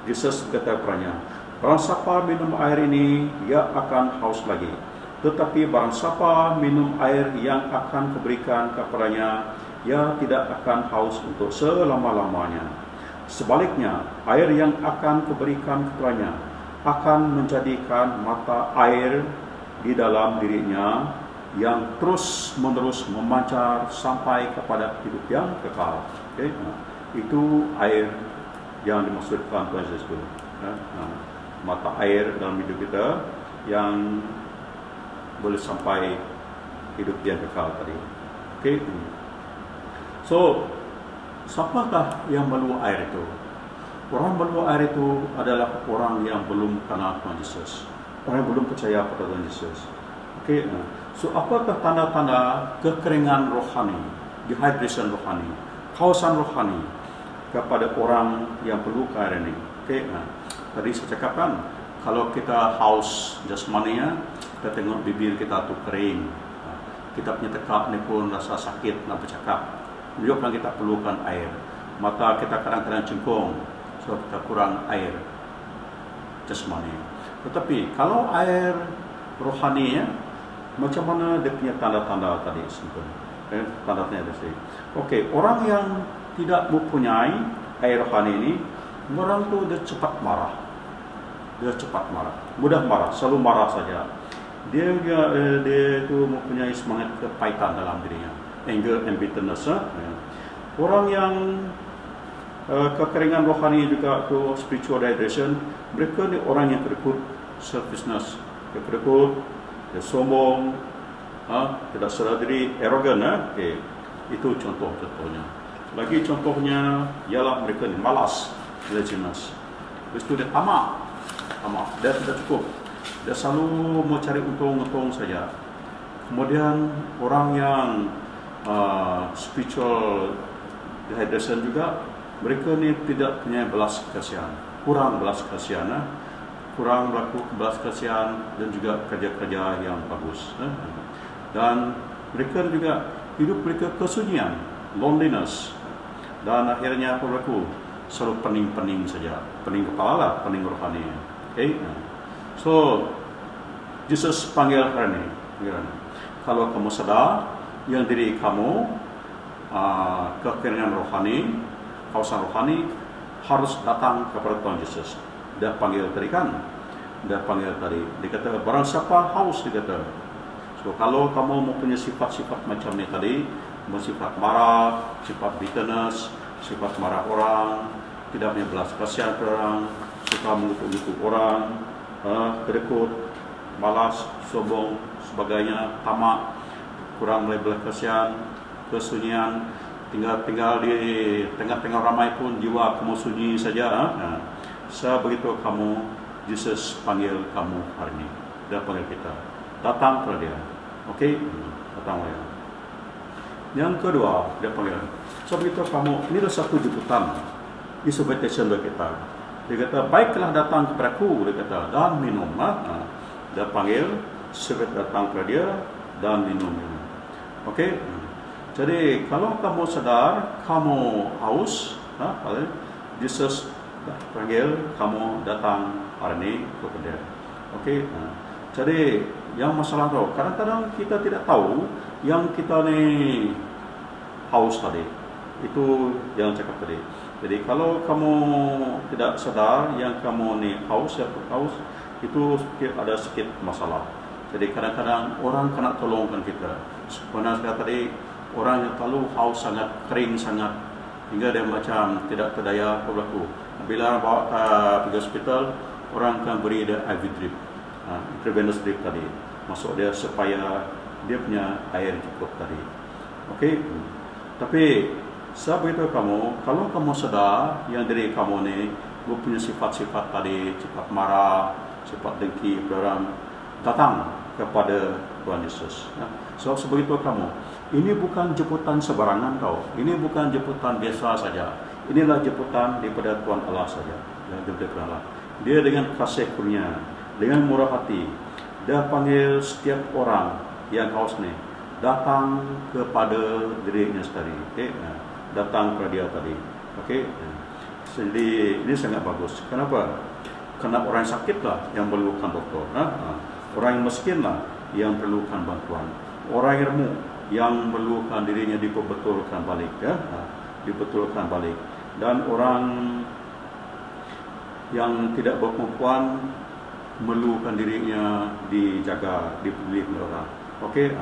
Yesus berkata kepadanya, barang siapa minum air ini, ia akan haus lagi. Tetapi barang siapa minum air yang akan kuberikan kepadanya, ia tidak akan haus untuk selama-lamanya. Sebaliknya, air yang akan kuberikan kepadanya akan menjadikan mata air di dalam dirinya yang terus menerus memancar sampai kepada hidup yang kekal. Okay? Itu air yang dimaksudkan Tuhan Yesus itu. Mata air dalam hidup kita yang boleh sampai hidup yang kekal tadi. Okay? So, siapakah yang meluap air itu? Orang meluap air itu adalah orang yang belum kenal Tuhan Yesus. Orang yang belum percaya pada Tuhan Yesus. Okay? So, apakah tanda-tanda kekeringan rohani, dehydration rohani, kehausan rohani kepada orang yang perlu air ini? Okay? Tadi saya cakapkan, kalau kita haus jasmaninya, kita tengok bibir kita tu kering, kita punya tekak ni pun rasa sakit nak bercakap. Juga kita perlukan air. Mata kita kadang-kadang cengkung, sebab kita kurang air jasmani. Tetapi kalau air rohani ya, macam mana dia punya tanda-tanda tadi simpan? Tanda-tanda tadi. Okey, orang yang tidak mempunyai air rohani ini, orang tu dia cepat marah. Dia cepat marah, mudah marah, selalu marah saja. Dia tu mempunyai semangat kepahitan dalam dirinya, anger and bitterness. Orang yang kekeringan rohani juga tu spiritual dehydration, mereka ni orang yang kedekut selfishness, dia kedekut, dia sombong, tidak sedar diri, arrogant. Okay. Itu contoh-contohnya. Lagi contohnya ialah mereka ni malas, laziness. Lepas tu dia tamak, dia tidak cukup. Dia selalu mau cari untung-untung saja. Kemudian orang yang spiritual dehydration juga, mereka ni tidak punya belas kasihan, kurang belas kasihan, kurang berlaku belas kasihan dan juga kerja-kerja yang bagus. Dan mereka juga hidup mereka kesunyian, loneliness, dan akhirnya apa berlaku? Selalu pening-pening saja, pening kepala lah, pening rohani. Okay? So, Jesus panggil hari ini, kalau kamu sadar yang diri kamu kekeringan rohani, kehausan rohani, harus datang kepada Tuhan Yesus. Dia panggil tadi kan? Dia panggil tadi. Dia kata, barang siapa haus, dia kata. So, kalau kamu mempunyai sifat-sifat macam ni tadi, sifat marah, sifat bitterness, sifat marah orang, tidak punya belas kasihan ke orang, suka mengutuk-ngutuk orang, kedekut, malas, sombong, sebagainya, tamak, kurang belas kasihan, kesunyian, tinggal di tengah-tengah ramai pun jiwa kamu sunyi saja. Sebegitu kamu, Yesus panggil kamu hari ini. Dia panggil kita, datang kepada dia. Okey, datang dia. Yang kedua, dia panggil. Sebegitu kamu, ini adalah satu jemputan, this invitation bagi kita. Dia kata, baiklah datang kepadaku, dia kata, dan minum. Dia panggil, sebut datang kepada dia dan minum. Okey. Jadi kalau kamu sadar kamu haus, Yesus panggil kamu datang hari ini kepada dia. Okey. Jadi yang masalah tu, kadang-kadang kita tidak tahu yang kita ni haus tadi. Itu yang cakap tadi. Jadi kalau kamu tidak sadar yang kamu ni haus, itu ada sedikit masalah. Jadi kadang-kadang orang kena tolongkan kita. Sebenarnya tadi orang yang terlalu haus sangat, kering sangat, hingga dia macam tidak terdaya berlaku. Bila bawa ke hospital, orang akan beri dia IV drip, intravenous drip tadi, masuk dia supaya dia punya air cukup tadi. Okey. Tapi sebegitu kamu, kalau kamu sedar yang diri kamu ni punya sifat-sifat tadi, sifat marah, sifat dengki kepada orang, datang kepada Tuhan Yesus. So sebegitu kamu, ini bukan jemputan sebarangan kau. Ini bukan jemputan biasa saja. Inilah jemputan daripada Tuhan Allah saja. Dia dengan kasih kurnia, dengan murah hati, dia panggil setiap orang yang haus ni datang kepada dirinya sendiri. Okay? Datang kepada dia tadi. Okey. Jadi ini sangat bagus. Kenapa? Kerana orang sakit lah yang perlukan doktor. Orang yang miskin lah yang perlukan bantuan. Orang yang remuk yang perlukan dirinya dibetulkan balik, dibetulkan balik. Dan orang yang tidak berkemampuan memerlukan dirinya dijaga, dipelihara oleh orang. Okey,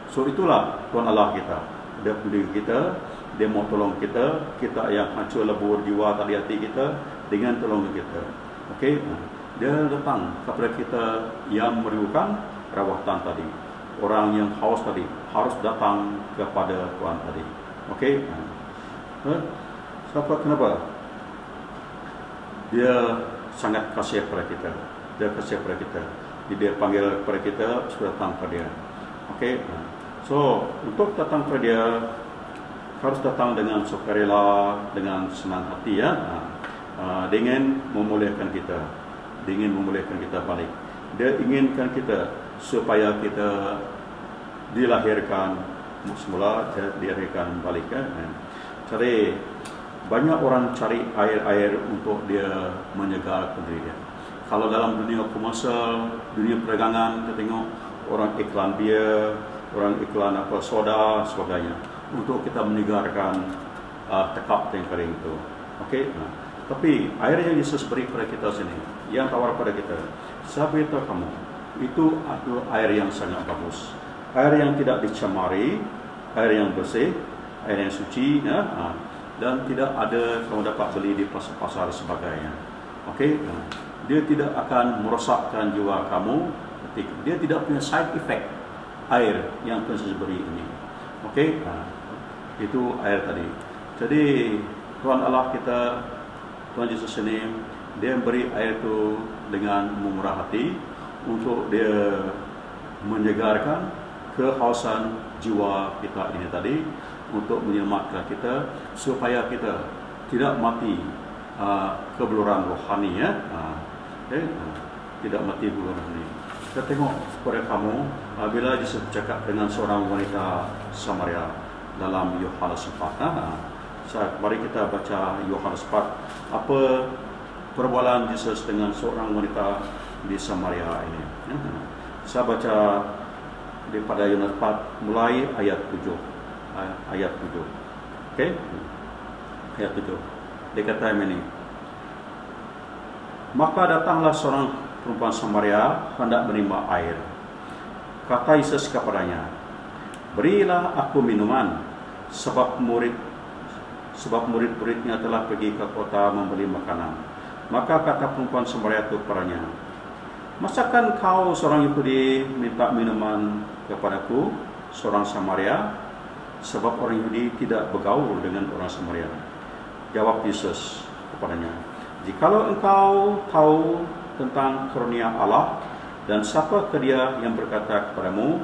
so itulah Tuhan Allah kita. Dia peduli kita, dia mau tolong kita, kita yang hancur lebur jiwa tali hati kita dengan tolong kita. Okey, dia datang kepada kita yang merindukan rawatan tadi. Orang yang haus tadi harus datang kepada Tuhan tadi. Okey, siapa kenapa? Dia sangat kasih kepada kita. Dia kasih kepada kita. Dia panggil kepada kita supaya datang kepada dia. Okey. So, untuk datang kepada dia harus datang dengan sukarela, dengan senang hati ya. Dia ingin memulihkan kita. Dia ingin memulihkan kita balik. Dia inginkan kita supaya kita dilahirkan semula, dilahirkan balik kan. Jadi banyak orang cari air-air untuk dia menyegarkan diri dia. Kalau dalam dunia komersial, dunia perdagangan, kita tengok orang iklan bir, orang iklan apa soda, sebagainya, untuk kita menyegarkan tekak yang kering itu. Okey. Tapi air yang Yesus beri kepada kita sini, yang tawar pada kita, saya beritahu kamu, itu adalah air yang sangat bagus, air yang tidak dicemari, air yang bersih, air yang suci, ya, dan tidak ada kamu dapat beli di pasar-pasar sebagainya. Okey. Dia tidak akan merosakkan jiwa kamu. Dia tidak punya side effect air yang Tuhan Yesus beri ini. Okey, itu air tadi. Jadi Tuhan Allah kita, Tuhan Yesus ini, dia beri air itu dengan memurah hati untuk dia menyegarkan kehausan jiwa kita ini tadi, untuk menyelamatkan kita supaya kita tidak mati kebeluran rohani ya. Tidak mati kebeluran rohani. Kita tengok kepada kamu bila Yesus bercakap dengan seorang wanita Samaria dalam Yohanes 4. Mari kita baca Yohanes 4. Apa perbualan Yesus dengan seorang wanita di Samaria ini. Saya baca daripada Yohanes 4 mulai ayat 7. Ayat 7. Okey? Ayat 7. Dia kata ini. Maka datanglah seorang perempuan Samaria hendak menerima air. Kata Yesus kepadanya, berilah aku minuman, sebab murid-muridnya telah pergi ke kota membeli makanan. Maka kata perempuan Samaria itu kepadanya, masakan kau seorang Yahudi minta minuman kepadaku, seorang Samaria? Sebab orang Yahudi tidak bergaul dengan orang Samaria. Jawab Yesus kepadanya, jikalau engkau tahu tentang karunia Allah dan siapa ke dia yang berkata kepadamu,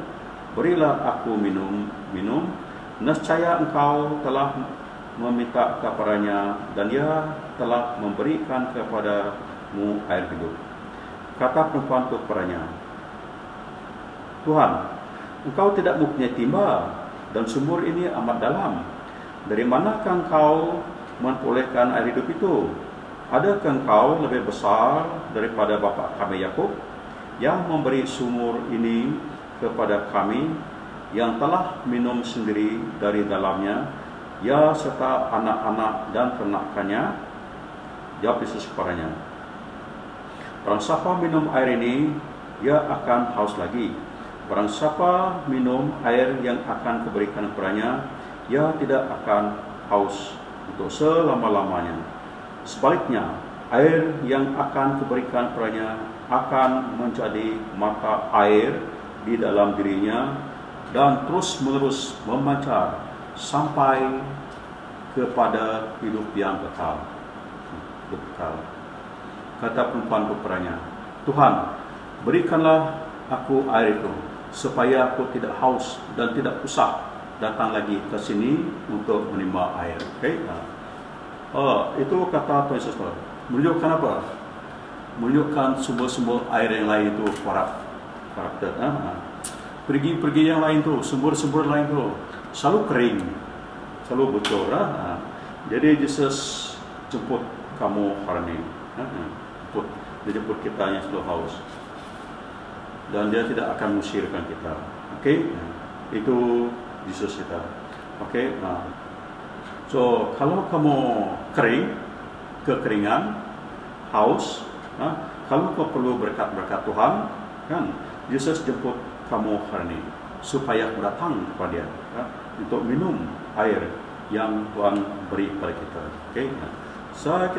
berilah aku minum, nescaya engkau telah meminta kepadanya dan dia telah memberikan kepadamu air hidup. Kata perempuan itu kepadanya, Tuhan, engkau tidak mempunyai timba dan sumur ini amat dalam. Dari manakah engkau memperolehkan air hidup itu? Adakah engkau lebih besar daripada bapa kami Yakub yang memberi sumur ini kepada kami, yang telah minum sendiri dari dalamnya, ya serta anak-anak dan ternakannya? Jawab Yesus kepadanya, barang siapa minum air ini, ia akan haus lagi. Barang siapa minum air yang akan kuberikan kepadanya, ia tidak akan haus untuk selama-lamanya. Sebaliknya, air yang akan kuberikan kepadanya akan menjadi mata air di dalam dirinya dan terus-menerus memancar sampai kepada hidup yang kekal. Kata perempuan kepadanya, Tuhan, berikanlah aku air itu, supaya aku tidak haus dan tidak usah datang lagi ke sini untuk menerima air. Okay? Itu kata Tuhan Yesus. Menunjukkan apa? Menunjukkan sumber-sumber air yang lain itu karakter. Pergi-pergi yang lain tu, sumber-sumber lain tu selalu kering, selalu bocor. Jadi Yesus jemput kamu hari ini. Dia jemput kita yang selalu haus. Dan dia tidak akan mengusirkan kita. Okey? Itu Yesus kita. Okey? So, kalau kamu kering, kekeringan, haus, Kalau kau perlu berkat-berkat Tuhan, kan, Yesus jemput kamu hari ini supaya datang kepada Dia, kan, untuk minum air yang Tuhan beri kepada kita. Okay?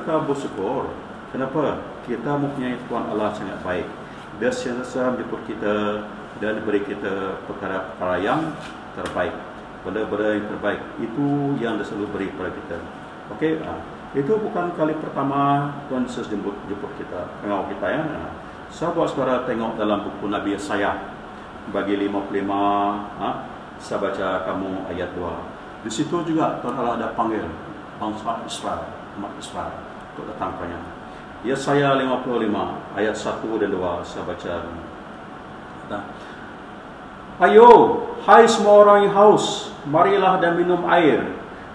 Kita bersyukur. Kenapa? Kita mempunyai Tuhan Allah sangat baik. Dia sentiasa menjemput kita dan beri kita perkara-perkara yang terbaik. Benda-benda yang terbaik itu yang Dia selalu beri kepada kita. Okey, itu bukan kali pertama Tuhan Yesus jemput kita, pengawal kita, ya. Saudara tengok dalam buku Nabi Yesaya bagi 55, saya baca kamu ayat 2. Di situ juga Tuhan Allah ada panggil bangsa Israel, umat Israel untuk datang kepadanya. Yesaya 55 ayat 1 dan 2 saya baca. Ayo, hai semua orang yang haus, marilah dan minum air.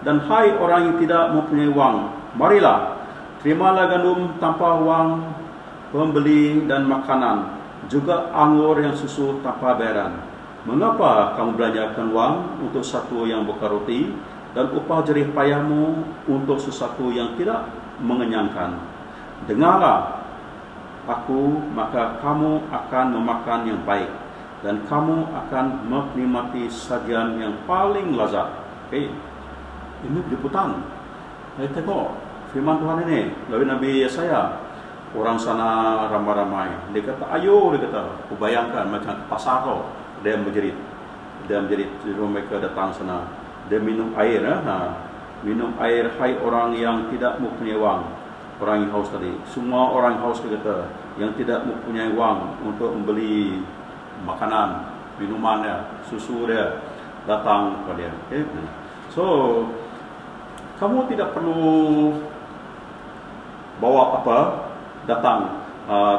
Dan hai orang yang tidak mempunyai wang, marilah, terimalah gandum tanpa wang pembeli dan makanan, juga anggur yang susu tanpa bayaran. Mengapa kamu belanjakan wang untuk satu yang bukan roti, dan upah jerih payahmu untuk sesuatu yang tidak mengenyangkan? Dengarlah aku, maka kamu akan memakan yang baik, dan kamu akan menikmati sajian yang paling lezat. Okay. Ini jemputan. Tengok firman Tuhan ini dari Nabi Yesaya. Orang sana ramai-ramai. Dia kata, ayo, dia kata, aku bayangkan macam ke pasar tu. Dia menjerit. Jadi mereka datang sana. Dia minum air. Minum air, hai orang yang tidak mempunyai wang. Orang yang haus tadi. Semua orang haus, dia kata, yang tidak mempunyai wang untuk membeli makanan, minumannya, susu dia, datang kepada dia. Okay? So, kamu tidak perlu bawa apa, datang,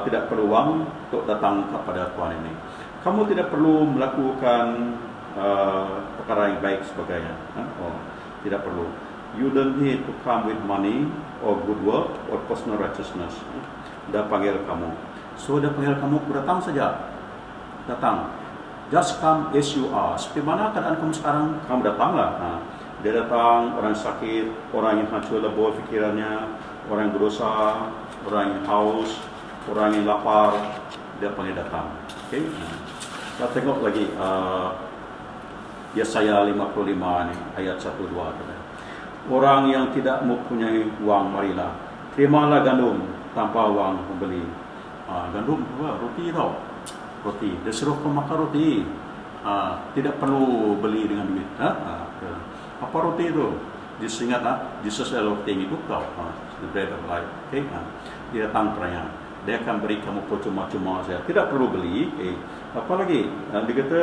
tidak perlu wang untuk datang kepada Tuhan ini. Kamu tidak perlu melakukan perkara yang baik sebagainya. Tidak perlu. You don't need to come with money or good work or personal righteousness. Dia panggil kamu. So dia panggil kamu, datang saja. Datang. Just come as you are. Seperti mana keadaan kamu sekarang, kamu datanglah. Dia datang, orang sakit, orang yang hancur lebur fikirannya, orang yang berdosa, orang yang haus, orang yang lapar, dia panggil datang. Okay? Kita tengok lagi Yesaya 55 ni, ayat 1-2. Orang yang tidak mempunyai wang, marilah, terimalah gandum tanpa wang membeli. Gandum apa? Roti tau. Roti. Dia suruh kau makan roti. Tidak perlu beli dengan duit. Apa roti itu? Disingat Jesus adalah roti yang hidup tau. The bread of life. Okay? Dia datang perayaan. Dia akan beri kamu cuma-cuma saja. Tidak perlu beli. Okay? Apa lagi? Dia kata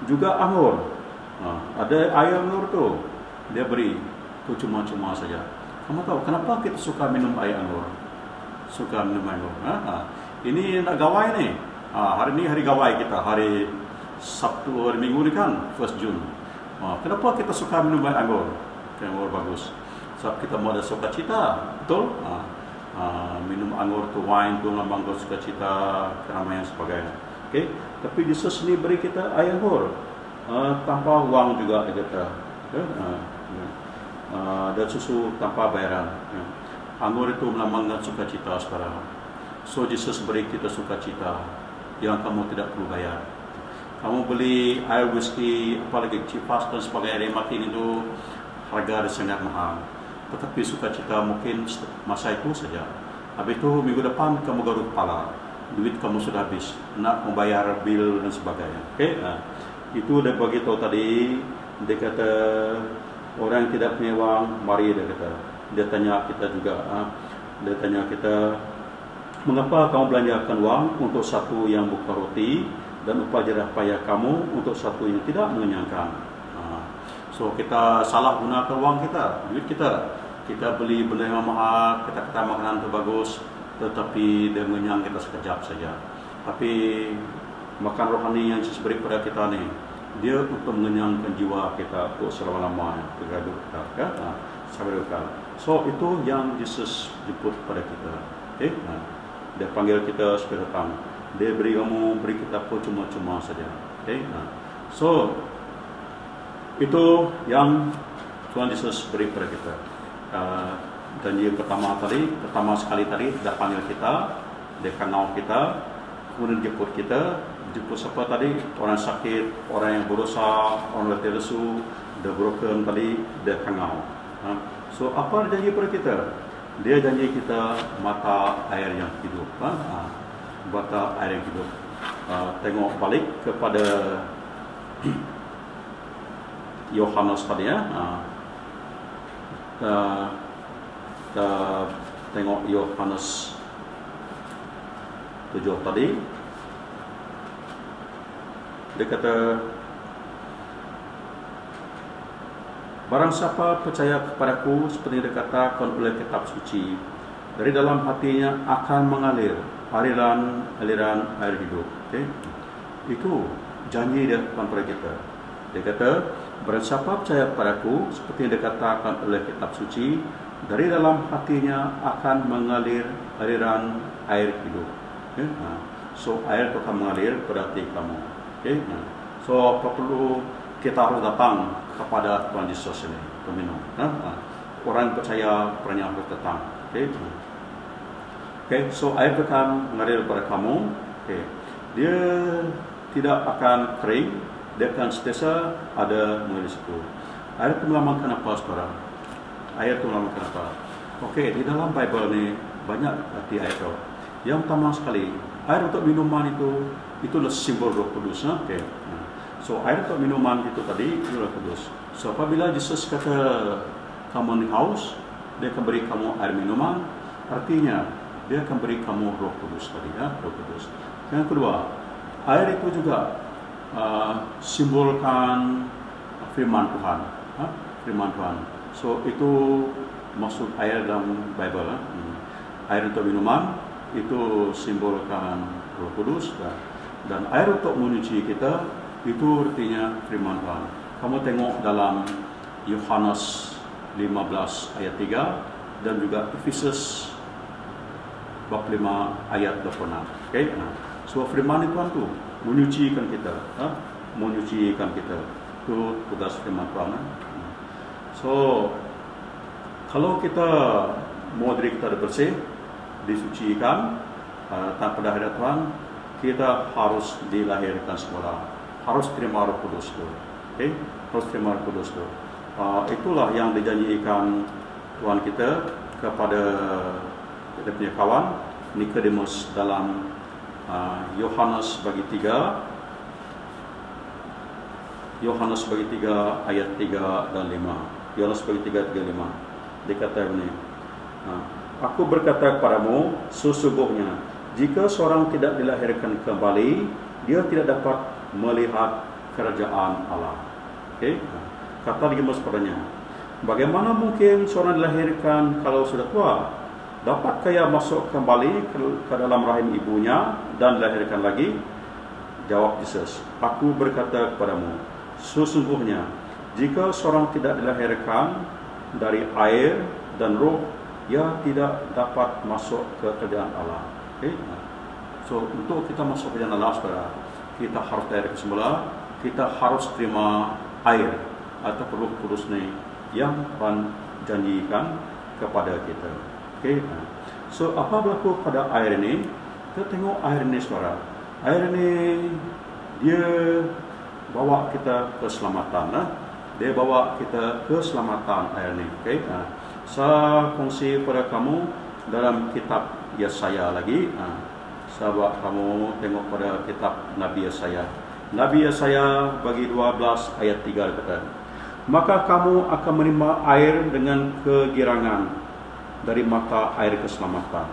juga anggur. Ada air anggur tu. Dia beri cuma-cuma saja. Kamu tahu kenapa kita suka minum air anggur? Suka minum air anggur. Ini nak gawai ni. Hari ni hari gawai kita. Hari Sabtu, hari Minggu ni kan, 1 Jun. Kenapa kita suka minum air anggur? Anggur bagus. Sebab kita mau ada sukacita, betul? Minum anggur tu, wine tu, lambang sukacita, keramaian sebagainya. Okay? Tapi Yesus ni beri kita air anggur tanpa wang juga, dia kata. Dan susu tanpa bayaran. Anggur itu melambangkan sukacita, saudara. So Jesus beri kita sukacita yang kamu tidak perlu bayar. Kamu beli air whisky, apalagi cipas dan sebagainya, rematin itu harga ada sangat mahal. Tetapi sukacita mungkin masa itu saja. Habis itu minggu depan kamu garuk kepala, duit kamu sudah habis, nak membayar bil dan sebagainya. Okay? Itu dia bagi tahu tadi. Dia kata orang yang tidak punya wang, mari, dia kata. Dia tanya kita juga. Dia tanya kita, mengapa kamu belanjakan wang untuk satu yang bukan roti, dan upah jerih payah kamu untuk satu yang tidak mengenyangkan. So kita salah gunakan wang kita, duit kita. Kita beli benda yang mahal, kita kata makanan itu bagus, tetapi dia mengenyang kita sekejap saja. Tapi makan rohani yang Yesus beri kepada kita ni, dia untuk mengenyangkan jiwa kita untuk selama-lamanya, terhadap kita, sampai kekal. So itu yang Yesus jemput pada kita. Okay? Dia panggil kita supaya datang. Dia beri kamu, beri kita pun cuma-cuma saja. Okay? So itu yang Tuhan Yesus beri kepada kita. janji pertama sekali tadi dia panggil kita, dia kenal kita, kemudian jemput kita. Jemput siapa tadi? Orang sakit, orang yang berdosa, orang letih lesu, the broken tadi dia kenal. So apa dia janji pada kita? Dia janji kita mata air yang hidup. Mata air yang hidup. Tengok balik kepada Yohanes tadi ya. Tengok Yohanes 7 tadi. Dia kata, barang siapa percaya kepadaku seperti dikatakan oleh kitab suci, dari dalam hatinya akan mengalir aliran air hidup. Okay? Itu janji dia kepada kita. Dia kata, barang siapa percaya kepadaku seperti yang dikatakan oleh kitab suci, dari dalam hatinya akan mengalir aliran air hidup. Okay? So air itu akan mengalir pada hati kamu. Okay? So apa perlu kita harus datang kepada Tuhan Yesus ini untuk minum. Orang yang percaya peranya harus datang. Okay? So air akan mengalir pada kamu. Okay. Dia tidak akan kering, dia akan sentiasa ada mengalir situ. Air itu melambangkan apa, saudara? Air itu melambangkan apa? Okay, di dalam Bible ni banyak arti air itu. Yang pertama sekali, air untuk minuman itulah simbol Roh Kudus. Okay. So air untuk minuman itu tadi Roh Kudus. So apabila Yesus kata kamu ni haus, dia akan beri kamu air minuman. Artinya dia akan beri kamu Roh Kudus tadi ya, Roh Kudus. Yang kedua, air itu juga simbolkan firman Tuhan. Firman Tuhan. So itu maksud air dalam Bible. Air untuk minuman itu simbolkan Roh Kudus, dan air untuk menyuci kita itu artinya firman Tuhan. Kamu tengok dalam Yohanes 15 ayat 3 dan juga Efesus bab 5 ayat 26. Okay? So firman Tuhan tu menyucikan kita, menyucikan kita. Itu tugas firman Tuhan. So kalau kita mau diri kita bersih, disucikan tanpa hadirat Tuhan, kita harus dilahirkan semula, harus terima Roh Kudus itu. Okay? Harus terima Roh Kudus itu. Itulah yang dijanjikan Tuhan kita kepada kita punya kawan Nikodemus dalam Yohanes bagi 3 ayat 3 dan 5. Yohanes bagi 3 5. Dia kata begini, aku berkata kepadamu, sesungguhnya jika seorang tidak dilahirkan kembali, dia tidak dapat melihat kerajaan Allah. Okay? Kata Nikodemus padanya, bagaimana mungkin seorang dilahirkan kalau sudah tua? Dapatkah ia masuk kembali ke dalam rahim ibunya dan dilahirkan lagi? Jawab Yesus, aku berkata kepadamu, sesungguhnya jika seorang tidak dilahirkan dari air dan roh, ia tidak dapat masuk ke kerajaan Allah. Okay? So untuk kita masuk ke kerajaan Allah, saudara, kita harus dari semula, kita harus terima air atau Roh Kudus ni yang Tuhan janjikan kepada kita. Okay? So apa berlaku pada air ini? Kita tengok air ini, saudara. Air ini dia bawa kita keselamatan. Dia bawa kita keselamatan air ini. Okay? Saya kongsi pada kamu dalam kitab Yesaya lagi. Sahabat kamu tengok pada kitab Nabi Yesaya. Nabi Yesaya bagi 12 ayat 3 kata, maka kamu akan menerima air dengan kegirangan dari mata air keselamatan.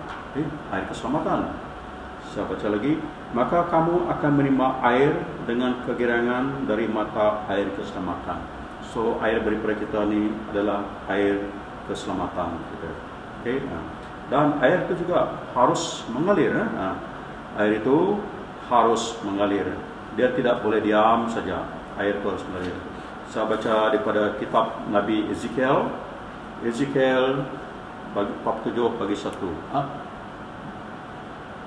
Air keselamatan. Saya baca lagi, maka kamu akan menerima air dengan kegirangan dari mata air keselamatan. So air daripada kita ni adalah air keselamatan kita. Okay? Dan air itu juga harus mengalir. Air itu harus mengalir. Dia tidak boleh diam saja. Air itu harus mengalir. Saya baca daripada kitab Nabi Ezekiel. Ezekiel bab 7 bagi 1.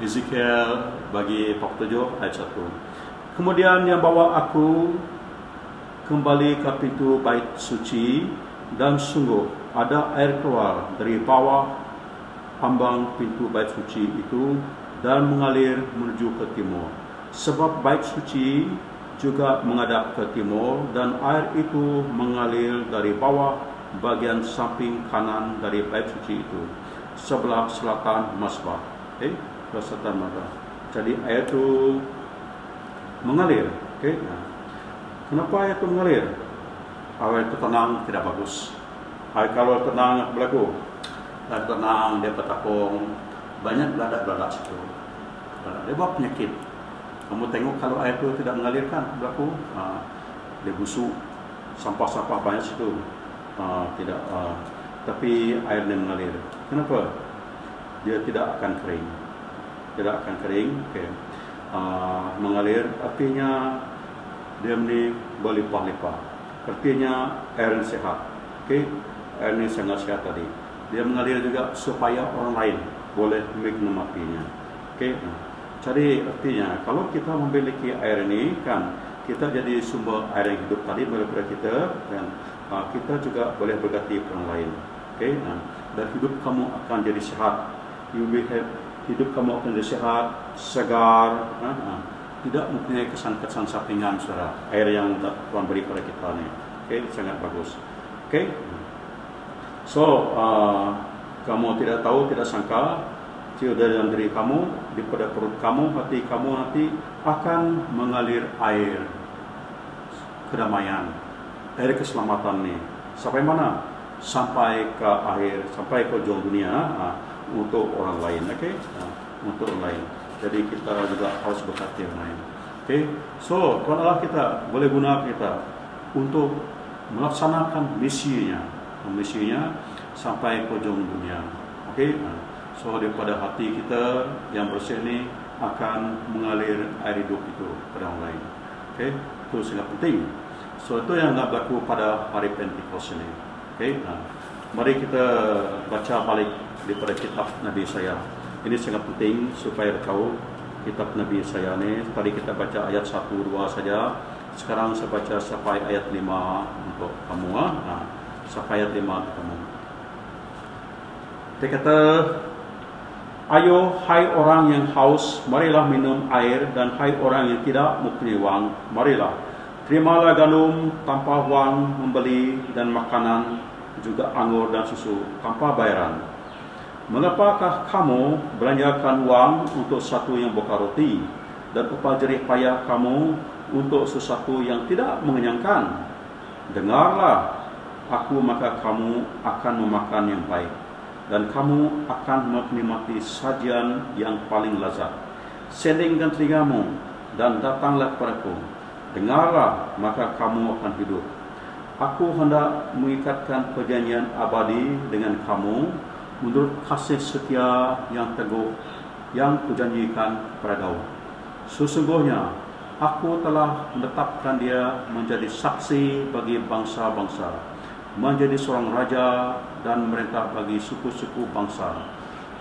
Ezekiel bagi bab 7 ayat 1. Kemudian yang bawa aku kembali ke pintu bait suci dan sungguh ada air keluar dari bawah ambang pintu bait suci itu dan mengalir menuju ke timur. Sebab bait suci juga menghadap ke timur dan air itu mengalir dari bawah bagian samping kanan dari bait suci itu sebelah selatan mazbah. Selatan mazbah. Jadi air itu mengalir. Kenapa air itu mengalir? Air itu tenang tidak bagus. Air kalau tenang berlaku. Air tenang dia bertapung, banyak beladak-beladak situ. Dia buat penyakit. Kamu tengok kalau air itu tidak mengalirkan berlaku, dia busuk, sampah-sampah banyak situ. Tapi airnya mengalir. Kenapa? Dia tidak akan kering. Tidak akan kering. Mengalir artinya dia ini berlimpah-limpah. Artinya air yang sehat. Air ini sangat sehat tadi. Dia mengalir juga supaya orang lain boleh menikmatinya. Jadi artinya kalau kita memiliki air ini kan kita jadi sumber air yang hidup tadi daripada kita dan kita juga boleh berganti orang lain. Dan hidup kamu akan jadi sehat. Hidup kamu akan jadi sehat, segar, tidak mempunyai kesan-kesan sampingan saudara. Air yang Tuhan beri pada kita ni, sangat bagus. So kamu tidak tahu, tidak sangka dari dalam diri kamu, di pada perut kamu, hati kamu nanti akan mengalir air kedamaian, air keselamatan ni. Sampai mana? Sampai ke akhir, sampai ke ujung dunia untuk orang lain. Untuk orang lain. Jadi kita juga harus berkati orang lain. So Tuhan Allah kita boleh guna kita untuk melaksanakan misinya sampai ke ujung dunia. So daripada hati kita yang bersih ini akan mengalir air hidup itu pada orang lain. Itu sangat penting. So itu yang nak berlaku pada hari Pentecost ini. Mari kita baca balik daripada kitab Nabi Yesaya. Ini sangat penting supaya tahu kitab Nabi Yesaya ini. Tadi kita baca ayat 1, 2 saja. Sekarang saya baca sampai ayat 5 untuk kamu. Sampai ayat 5 untuk kamu. Dia kata, ayo hai orang yang haus, marilah minum air, dan hai orang yang tidak mempunyai wang, marilah terimalah gandum tanpa wang membeli dan makanan juga anggur dan susu tanpa bayaran. Mengapakah kamu belanjakan wang untuk sesuatu yang bukan roti dan upah jerih payah kamu untuk sesuatu yang tidak mengenyangkan? Dengarlah aku, maka kamu akan memakan yang baik, dan kamu akan menikmati sajian yang paling lezat. Selingkan telingamu dan datanglah kepadaku. Dengarlah, maka kamu akan hidup. Aku hendak mengikatkan perjanjian abadi dengan kamu menurut kasih setia yang teguh yang kujanjikan kepada Daud. Sesungguhnya aku telah menetapkan dia menjadi saksi bagi bangsa-bangsa, menjadi seorang raja dan merintah bagi suku-suku bangsa.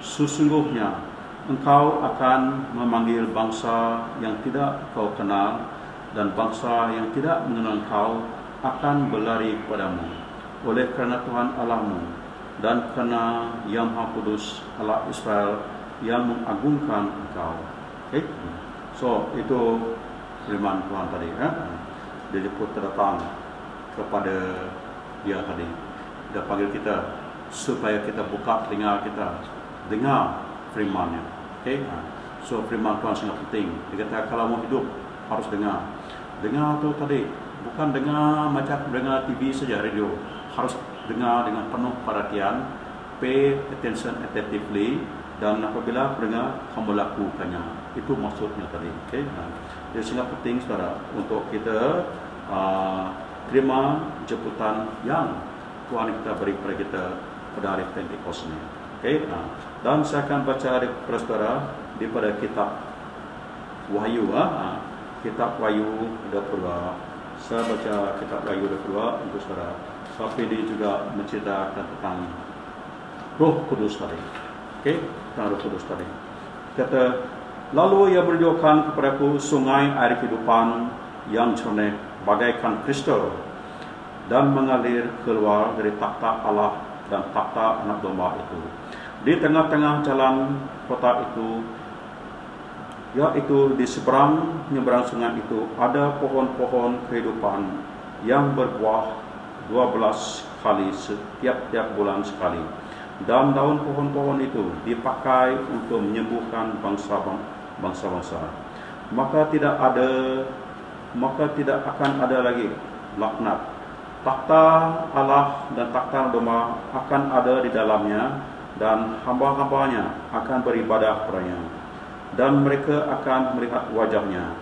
Sesungguhnya engkau akan memanggil bangsa yang tidak kau kenal, dan bangsa yang tidak mengenal engkau akan berlari kepadamu. Oleh kerana Tuhan Allahmu dan kerana Yang Maha Kudus Allah Israel yang mengagungkan engkau. So itu firman Tuhan tadi. Dia jemput datang kepada dia tadi. Dia panggil kita supaya kita buka telinga kita, dengar firman-Nya. So firman Tuhan sangat penting. Dia kata kalau mau hidup harus dengar. Dengar tu tadi bukan dengar macam dengar TV saja, radio. Harus dengar dengan penuh perhatian, pay attention attentively, dan apabila dengar kamu lakukannya. Itu maksudnya tadi. Jadi sangat penting saudara untuk kita terima jemputan yang Tuhan kita beri kepada kita pada hari Pentecost ini. Dan saya akan baca kepada saudara daripada kitab Wahyu. Kitab Wahyu 22. Saya baca kitab Wahyu 22 untuk saudara. Tapi ini juga menceritakan tentang Roh Kudus tadi. Tentang Roh Kudus tadi. Kata, lalu ia menunjukkan kepadaku sungai air kehidupan yang jernih bagaikan kristal dan mengalir keluar dari takhta Allah dan takhta anak domba itu. Di tengah-tengah jalan kota itu, yaitu di seberang-nyeberang sungai itu, ada pohon-pohon kehidupan yang berbuah 12 kali setiap bulan sekali. Dan daun pohon-pohon itu dipakai untuk menyembuhkan bangsa-bangsa. Maka tidak akan ada lagi laknat. Takhta Allah dan takhta domba akan ada di dalamnya, dan hamba-hambanya akan beribadah padanya, dan mereka akan melihat wajahnya,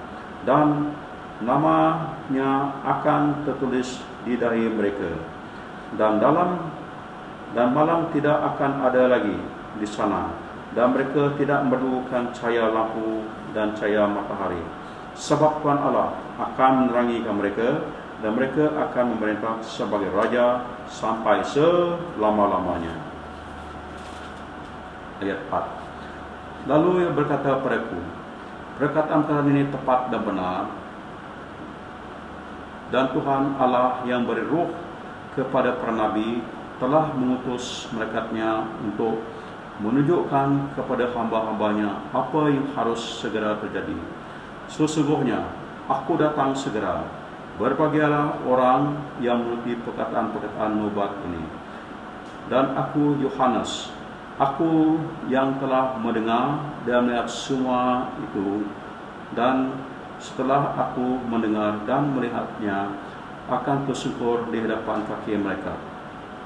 dan namanya akan tertulis di dahi mereka. Dan malam tidak akan ada lagi di sana, dan mereka tidak memerlukan cahaya lampu dan cahaya matahari, sebab Tuhan Allah akan menerangi mereka, dan mereka akan memerintah sebagai raja sampai selama-lamanya. Ayat 4. Lalu ia berkata padaku, perkataan kalian ini tepat dan benar, dan Tuhan Allah yang beri ruh kepada para nabi telah mengutus malaikatnya untuk menunjukkan kepada hamba-hambanya apa yang harus segera terjadi. Sesungguhnya aku datang segera. Berbahagialah orang yang menuruti perkataan-perkataan nubuat ini. Dan aku Yohanes, aku yang telah mendengar dan melihat semua itu, dan setelah aku mendengar dan melihatnya, akan tersyukur di hadapan kaki mereka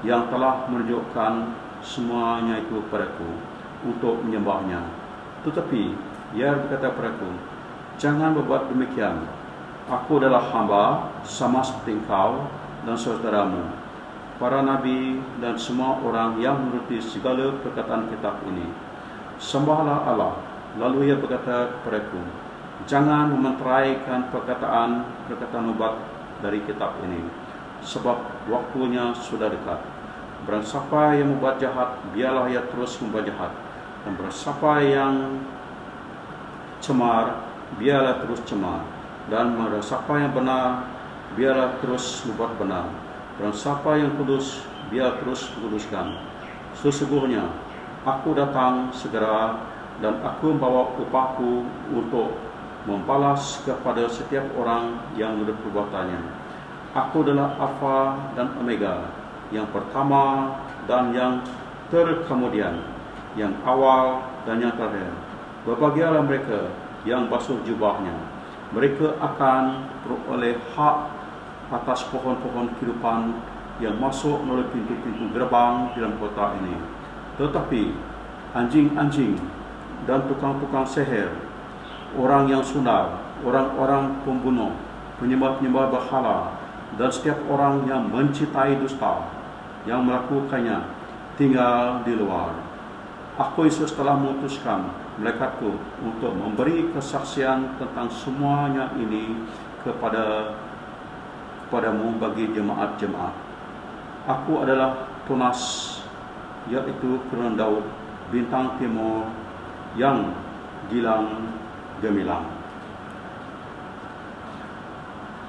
yang telah menunjukkan semuanya itu padaku untuk menyembahnya. Tetapi ia berkata padaku, jangan berbuat demikian. Aku adalah hamba sama seperti engkau dan saudaramu, para nabi dan semua orang yang menuruti segala perkataan kitab ini. Sembahlah Allah. Lalu ia berkata kepadaku, jangan mementeraikan perkataan nubuat dari kitab ini, sebab waktunya sudah dekat. Barang siapa yang membuat jahat, biarlah ia terus membuat jahat, dan barang siapa yang cemar, biarlah terus cemar, dan barang siapa yang benar, biarlah terus membuat benar. Barang siapa yang kudus, biar terus kuduskan. Sesungguhnya aku datang segera, dan aku membawa upahku untuk membalas kepada setiap orang yang menurut perbuatannya. Aku adalah Alfa dan Omega, yang pertama dan yang terkemudian, yang awal dan yang terakhir. Berbahagialah mereka yang basuh jubahnya. Mereka akan beroleh hak atas pohon-pohon kehidupan yang masuk melalui pintu-pintu gerbang dalam kota ini. Tetapi anjing-anjing dan tukang-tukang sihir, orang yang sundal, orang-orang pembunuh, penyembah-penyembah berhala, dan setiap orang yang mencintai dusta, yang melakukannya, tinggal di luar. Aku Yesus telah mengutuskan malaikatku untuk memberi kesaksian tentang semuanya ini kepadamu bagi jemaat-jemaat. Aku adalah Tunas, yaitu keturunan Daud, bintang timur yang gilang gemilang.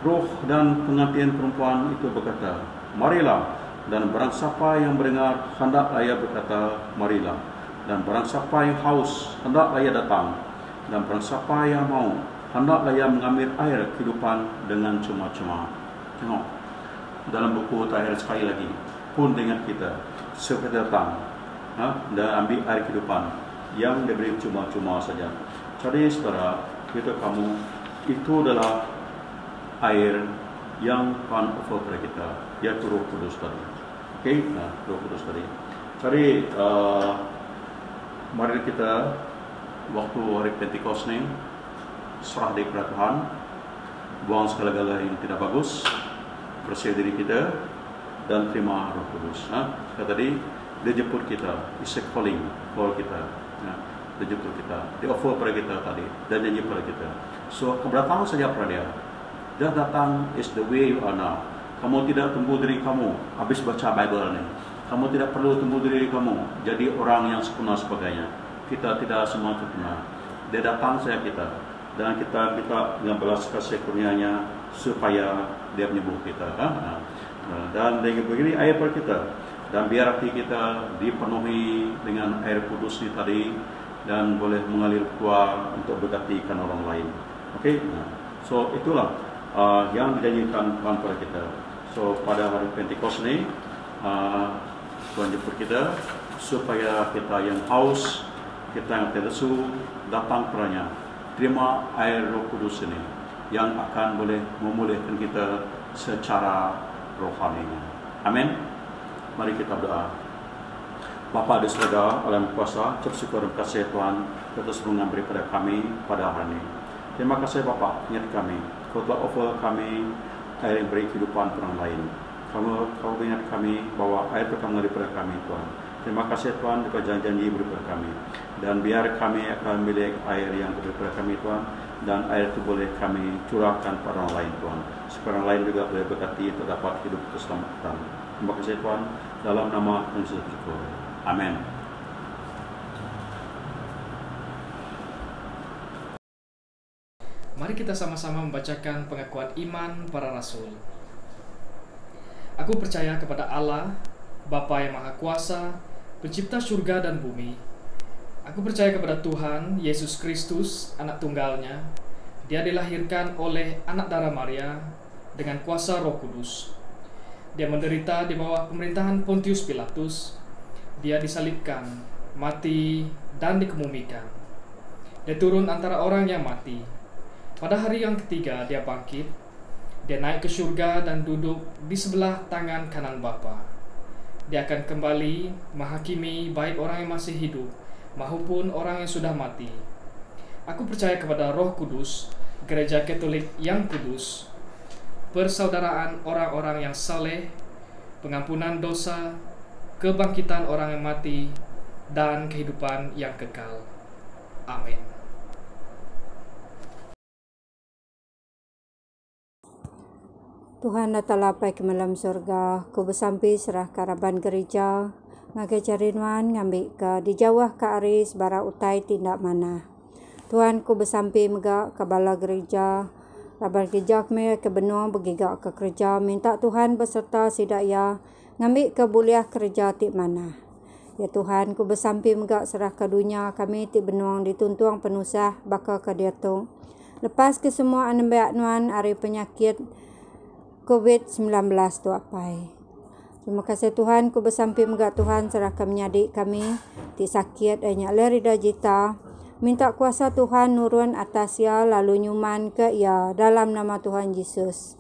Roh dan pengantin perempuan itu berkata, marilah. Dan barang siapa yang mendengar, hendaklah ia berkata, marilah. Dan barang siapa yang haus, hendaklah ia datang. Dan barang siapa yang mau, hendaklah ia mengambil air kehidupan dengan cuma-cuma. Tengok, dalam buku terakhir sekali lagi, pun dengan kita, seperti datang dan ambil air kehidupan yang diberi cuma-cuma saja. Jadi saudara, kita kamu, itu adalah air yang Tuhan offer kepada kita, yaitu Roh Kudus tadi. Okey, Roh Kudus tadi. Jadi mari kita waktu hari Pentecost ni serah diri kepada Tuhan, buang segala-gala yang tidak bagus, bersih diri kita dan terima Roh Kudus. Kata tadi dia jemput kita, is a calling for kita. Dia jemput kita, dia offer pada kita tadi dan janji pada kita. So keberatan saja pada dia. Dia datang is the way you are now. Kamu tidak tunggu diri kamu habis baca Bible ni. Kamu tidak perlu tunggu diri kamu jadi orang yang sempurna sebagainya. Kita tidak semua sempurna. Dia datang saja kita, dan kita minta dengan belas kasih kurnianya supaya dia menyembuh kita. Dan dengan begini air per kita, dan biar hati kita dipenuhi dengan air kudus ini tadi, dan boleh mengalir keluar untuk berkatikan orang lain. Okey, so itulah yang dijanjikan Tuhan pada kita. So pada hari Pentecost ni, Tuhan jemput kita supaya kita yang haus, kita yang terlesu datang padanya, terima air Roh Kudus ini yang akan boleh memulihkan kita secara rohani. Amin. Mari kita berdoa. Bapa di surga, alam kuasa, bersyukur dan kasih Tuhan atas renungan daripada kami pada hari ini. Terima kasih Bapa, ingat kami, Kau telah offer kami air yang beri kehidupan orang lain. Kau ingat kami bahwa air pertama daripada kami Tuhan. Terima kasih Tuhan untuk janji-janji daripada kami. Dan biar kami akan milik air yang daripada kami Tuhan, dan air itu boleh kami curahkan pada orang lain Tuhan, supaya orang lain juga boleh berkati untuk dapat hidup keselamatan. Terima kasih Tuhan, dalam nama Tuhan Yesus Kristus. Amin. Mari kita sama-sama membacakan pengakuan iman para rasul. Aku percaya kepada Allah, Bapa yang Maha Kuasa, Pencipta surga dan bumi. Aku percaya kepada Tuhan Yesus Kristus, anak tunggalnya. Dia dilahirkan oleh anak darah Maria dengan kuasa Roh Kudus. Dia menderita di bawah pemerintahan Pontius Pilatus. Dia disalibkan, mati, dan dikemumikan. Dia turun antara orang yang mati. Pada hari yang ketiga dia bangkit. Dia naik ke surga dan duduk di sebelah tangan kanan Bapa. Dia akan kembali menghakimi baik orang yang masih hidup maupun orang yang sudah mati. Aku percaya kepada Roh Kudus, Gereja Katolik yang kudus, persaudaraan orang-orang yang saleh, pengampunan dosa, kebangkitan orang yang mati, dan kehidupan yang kekal. Amin. Tuhan datanglah pai ke malam surga, ku bersampi serah karaban gereja, ngagai carinuan ngambil ke di jawah ke aris bara utai tindak mana. Tuhan ku bersampi megak ke bala gereja, raban gereja kami ke benua bergigak ke kerja, minta Tuhan beserta sidaya, ngambil ke buliah kerja tik mana. Ya Tuhan, ku bersampi megak serah ke dunia kami tik benuang dituntuang penusah bakal ke dia tu. Lepas ke semua anembeak nuan ari penyakit COVID-19 tu apai. Terima kasih Tuhan, ku bersampi megak Tuhan serah ke menyadik kami tik sakit banyak lerida jita. Minta kuasa Tuhan nurun atas ya lalu nyuman ke ya dalam nama Tuhan Yesus.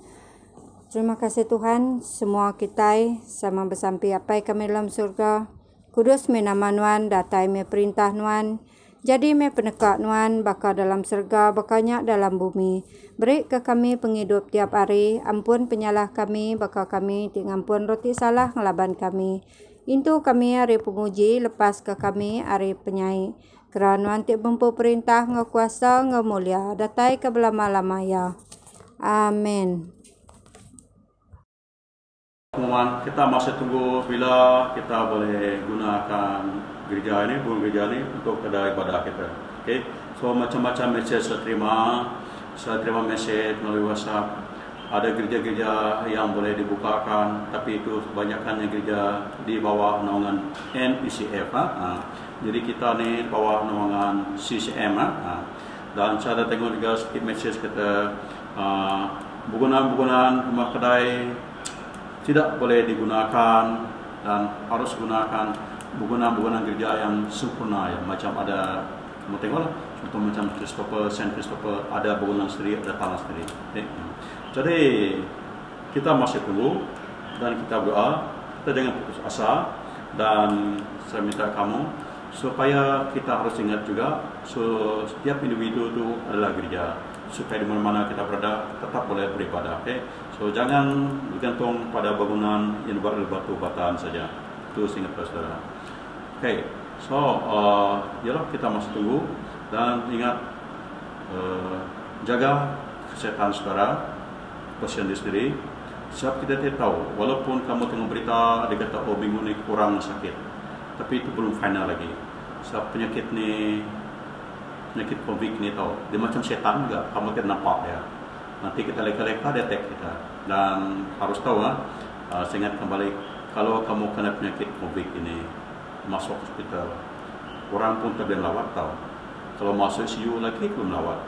Terima kasih Tuhan, semua kita sama bersampi apai kami dalam surga. Kudus me nama nuan, datai me perintah nuan. Jadi me penekak nuan, baka dalam surga, bakanya dalam bumi. Beri ke kami penghidup tiap hari, ampun penyalah kami, baka kami tingampun roti salah ngelaban kami. Intu kami hari penguji, lepas ke kami hari penyai. Kerana nuan tik bempu perintah ngekuasa ngemulia, datai ke belama-lama ya. Amin. Teman, kita masih tunggu bila kita boleh gunakan gereja ini, bukan gereja ini untuk kedai ibadah kita. Okay? So macam-macam mesej saya terima mesej melalui WhatsApp. Ada gereja-gereja yang boleh dibukakan, tapi itu kebanyakannya gereja di bawah naungan NECF. Jadi kita ni bawah naungan CCM. Dan saya ada tengok juga sedikit mesej kata bangunan-bangunan rumah kedai tidak boleh digunakan dan harus gunakan bangunan-bangunan gereja yang sempurna ya. Macam ada, kamu tengoklah, contoh macam Christopher, Saint Christopher, ada bangunan sendiri, ada tanah sendiri. Okay. Jadi kita masih tunggu dan kita berdoa, kita jangan putus asa, dan saya minta kamu supaya kita harus ingat juga, setiap individu itu adalah gereja, supaya di mana-mana kita berada tetap boleh beribadah. Okay? So jangan bergantung pada bangunan yang dibuat oleh batu bataan saja. Itu ingat saudara. Okay. So yalah, kita masih tunggu dan ingat jaga kesehatan saudara, pasien sendiri. Sebab kita tidak tahu, walaupun kamu tengok berita dia kata oh minggu ni kurang sakit, tapi itu belum final lagi. Sebab penyakit ni, penyakit COVID ni tahu, dia macam setan juga, kamu tidak nampak dia. Nanti kita leka-leka dia attack kita. Dan harus tahu Saya ingat kembali, kalau kamu kena penyakit COVID ini, masuk hospital, orang pun tak boleh melawat tau. Kalau masuk ICU lagi belum melawat.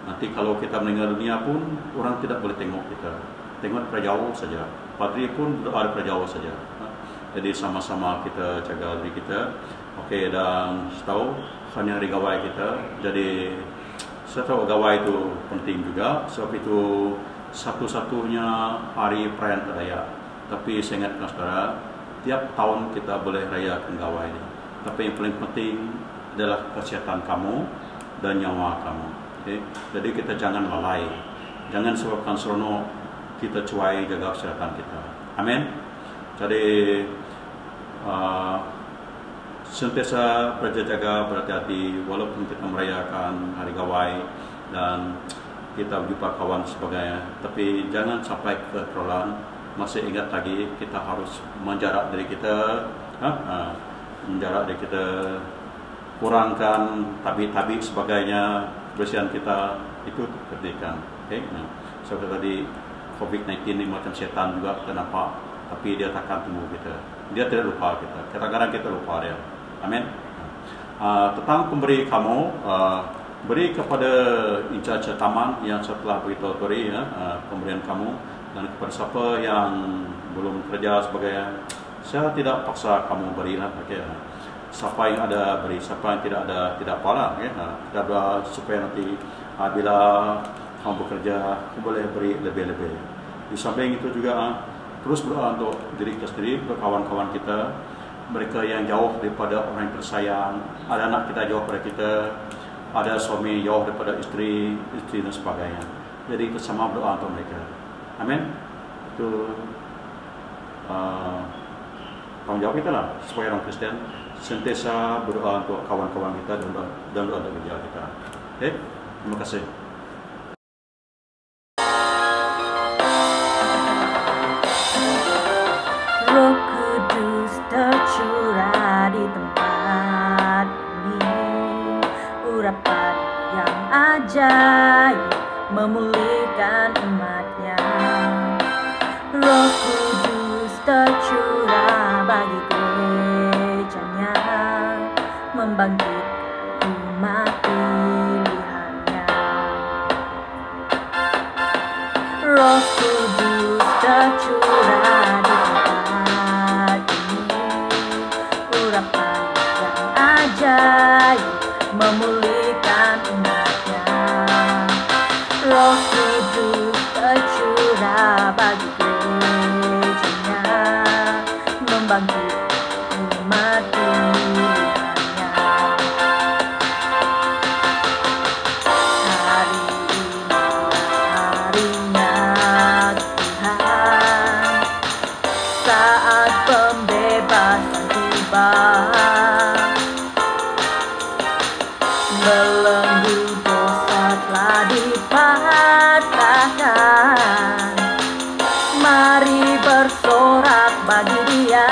Nanti kalau kita meninggal dunia pun, orang tidak boleh tengok kita. Tengok daripada jauh saja. Padri pun berdoa daripada jauh saja. Jadi sama-sama kita jaga diri kita. Okey, dan tahu hanya hari gawai kita. Jadi saya tahu gawai itu penting juga. Sebab itu satu-satunya hari perayaan Dayak. Tapi saya ingatkan saudara, tiap tahun kita boleh rayakan gawai ini. Tapi yang paling penting adalah kesehatan kamu dan nyawa kamu. Okay? Jadi kita jangan lalai. Jangan sebabkan seronok kita cuai jaga kesehatan kita. Amin. Jadi sentiasa berjaga, berhati-hati walaupun kita merayakan hari gawai dan kita berjumpa kawan sebagainya. Tapi jangan sampai keterlaluan. Masih ingat lagi kita harus menjarak diri kita, menjarak diri kita, kurangkan tabi-tabi sebagainya, kebersihan kita itu perhatikan. Okay? Seperti tadi COVID-19 ini macam setan juga kita nampak, tapi dia takkan tunggu kita. Dia tidak lupa kita. Kadang-kadang kita lupa dia. Amin. Tentang pemberi kamu, beri kepada in-charge taman yang setelah beritahu tadi pemberian kamu, dan kepada siapa yang belum kerja sebagainya, saya tidak paksa kamu berilah. Okay. Siapa yang ada beri, siapa yang tidak ada tidak apalah. Okay. Tidak ada supaya nanti bila kamu bekerja, kamu boleh beri lebih-lebih. Di samping itu juga terus berdoa untuk diri kita sendiri, untuk kawan-kawan kita, mereka yang jauh daripada orang yang tersayang, ada anak kita jauh daripada kita, ada suami jauh daripada istri dan sebagainya. Jadi kita sama berdoa untuk mereka. Amin. Itu tanggung jawab kita lah, supaya orang Kristen sentiasa berdoa untuk kawan-kawan kita dan doa untuk gereja kita. Oke, terima kasih. Roh Kudus tercurah di tempat ini, urapan yang ajaib memulihkan umatnya. Roh Kudus tercurah bagi gerejanya, membangkitkan umat pilihannya. Roh Kudus tercurah di tempat ini, urapan yang ajaib memulihkan umatnya. Roh Kudus tercurah bagi gerejanya, membangkitkan umat pilihannya. Hari ini harinya Tuhan, saat pembebasan tiba. Belenggu dosa telah dipatahkan, mari bersorak bagi Dia.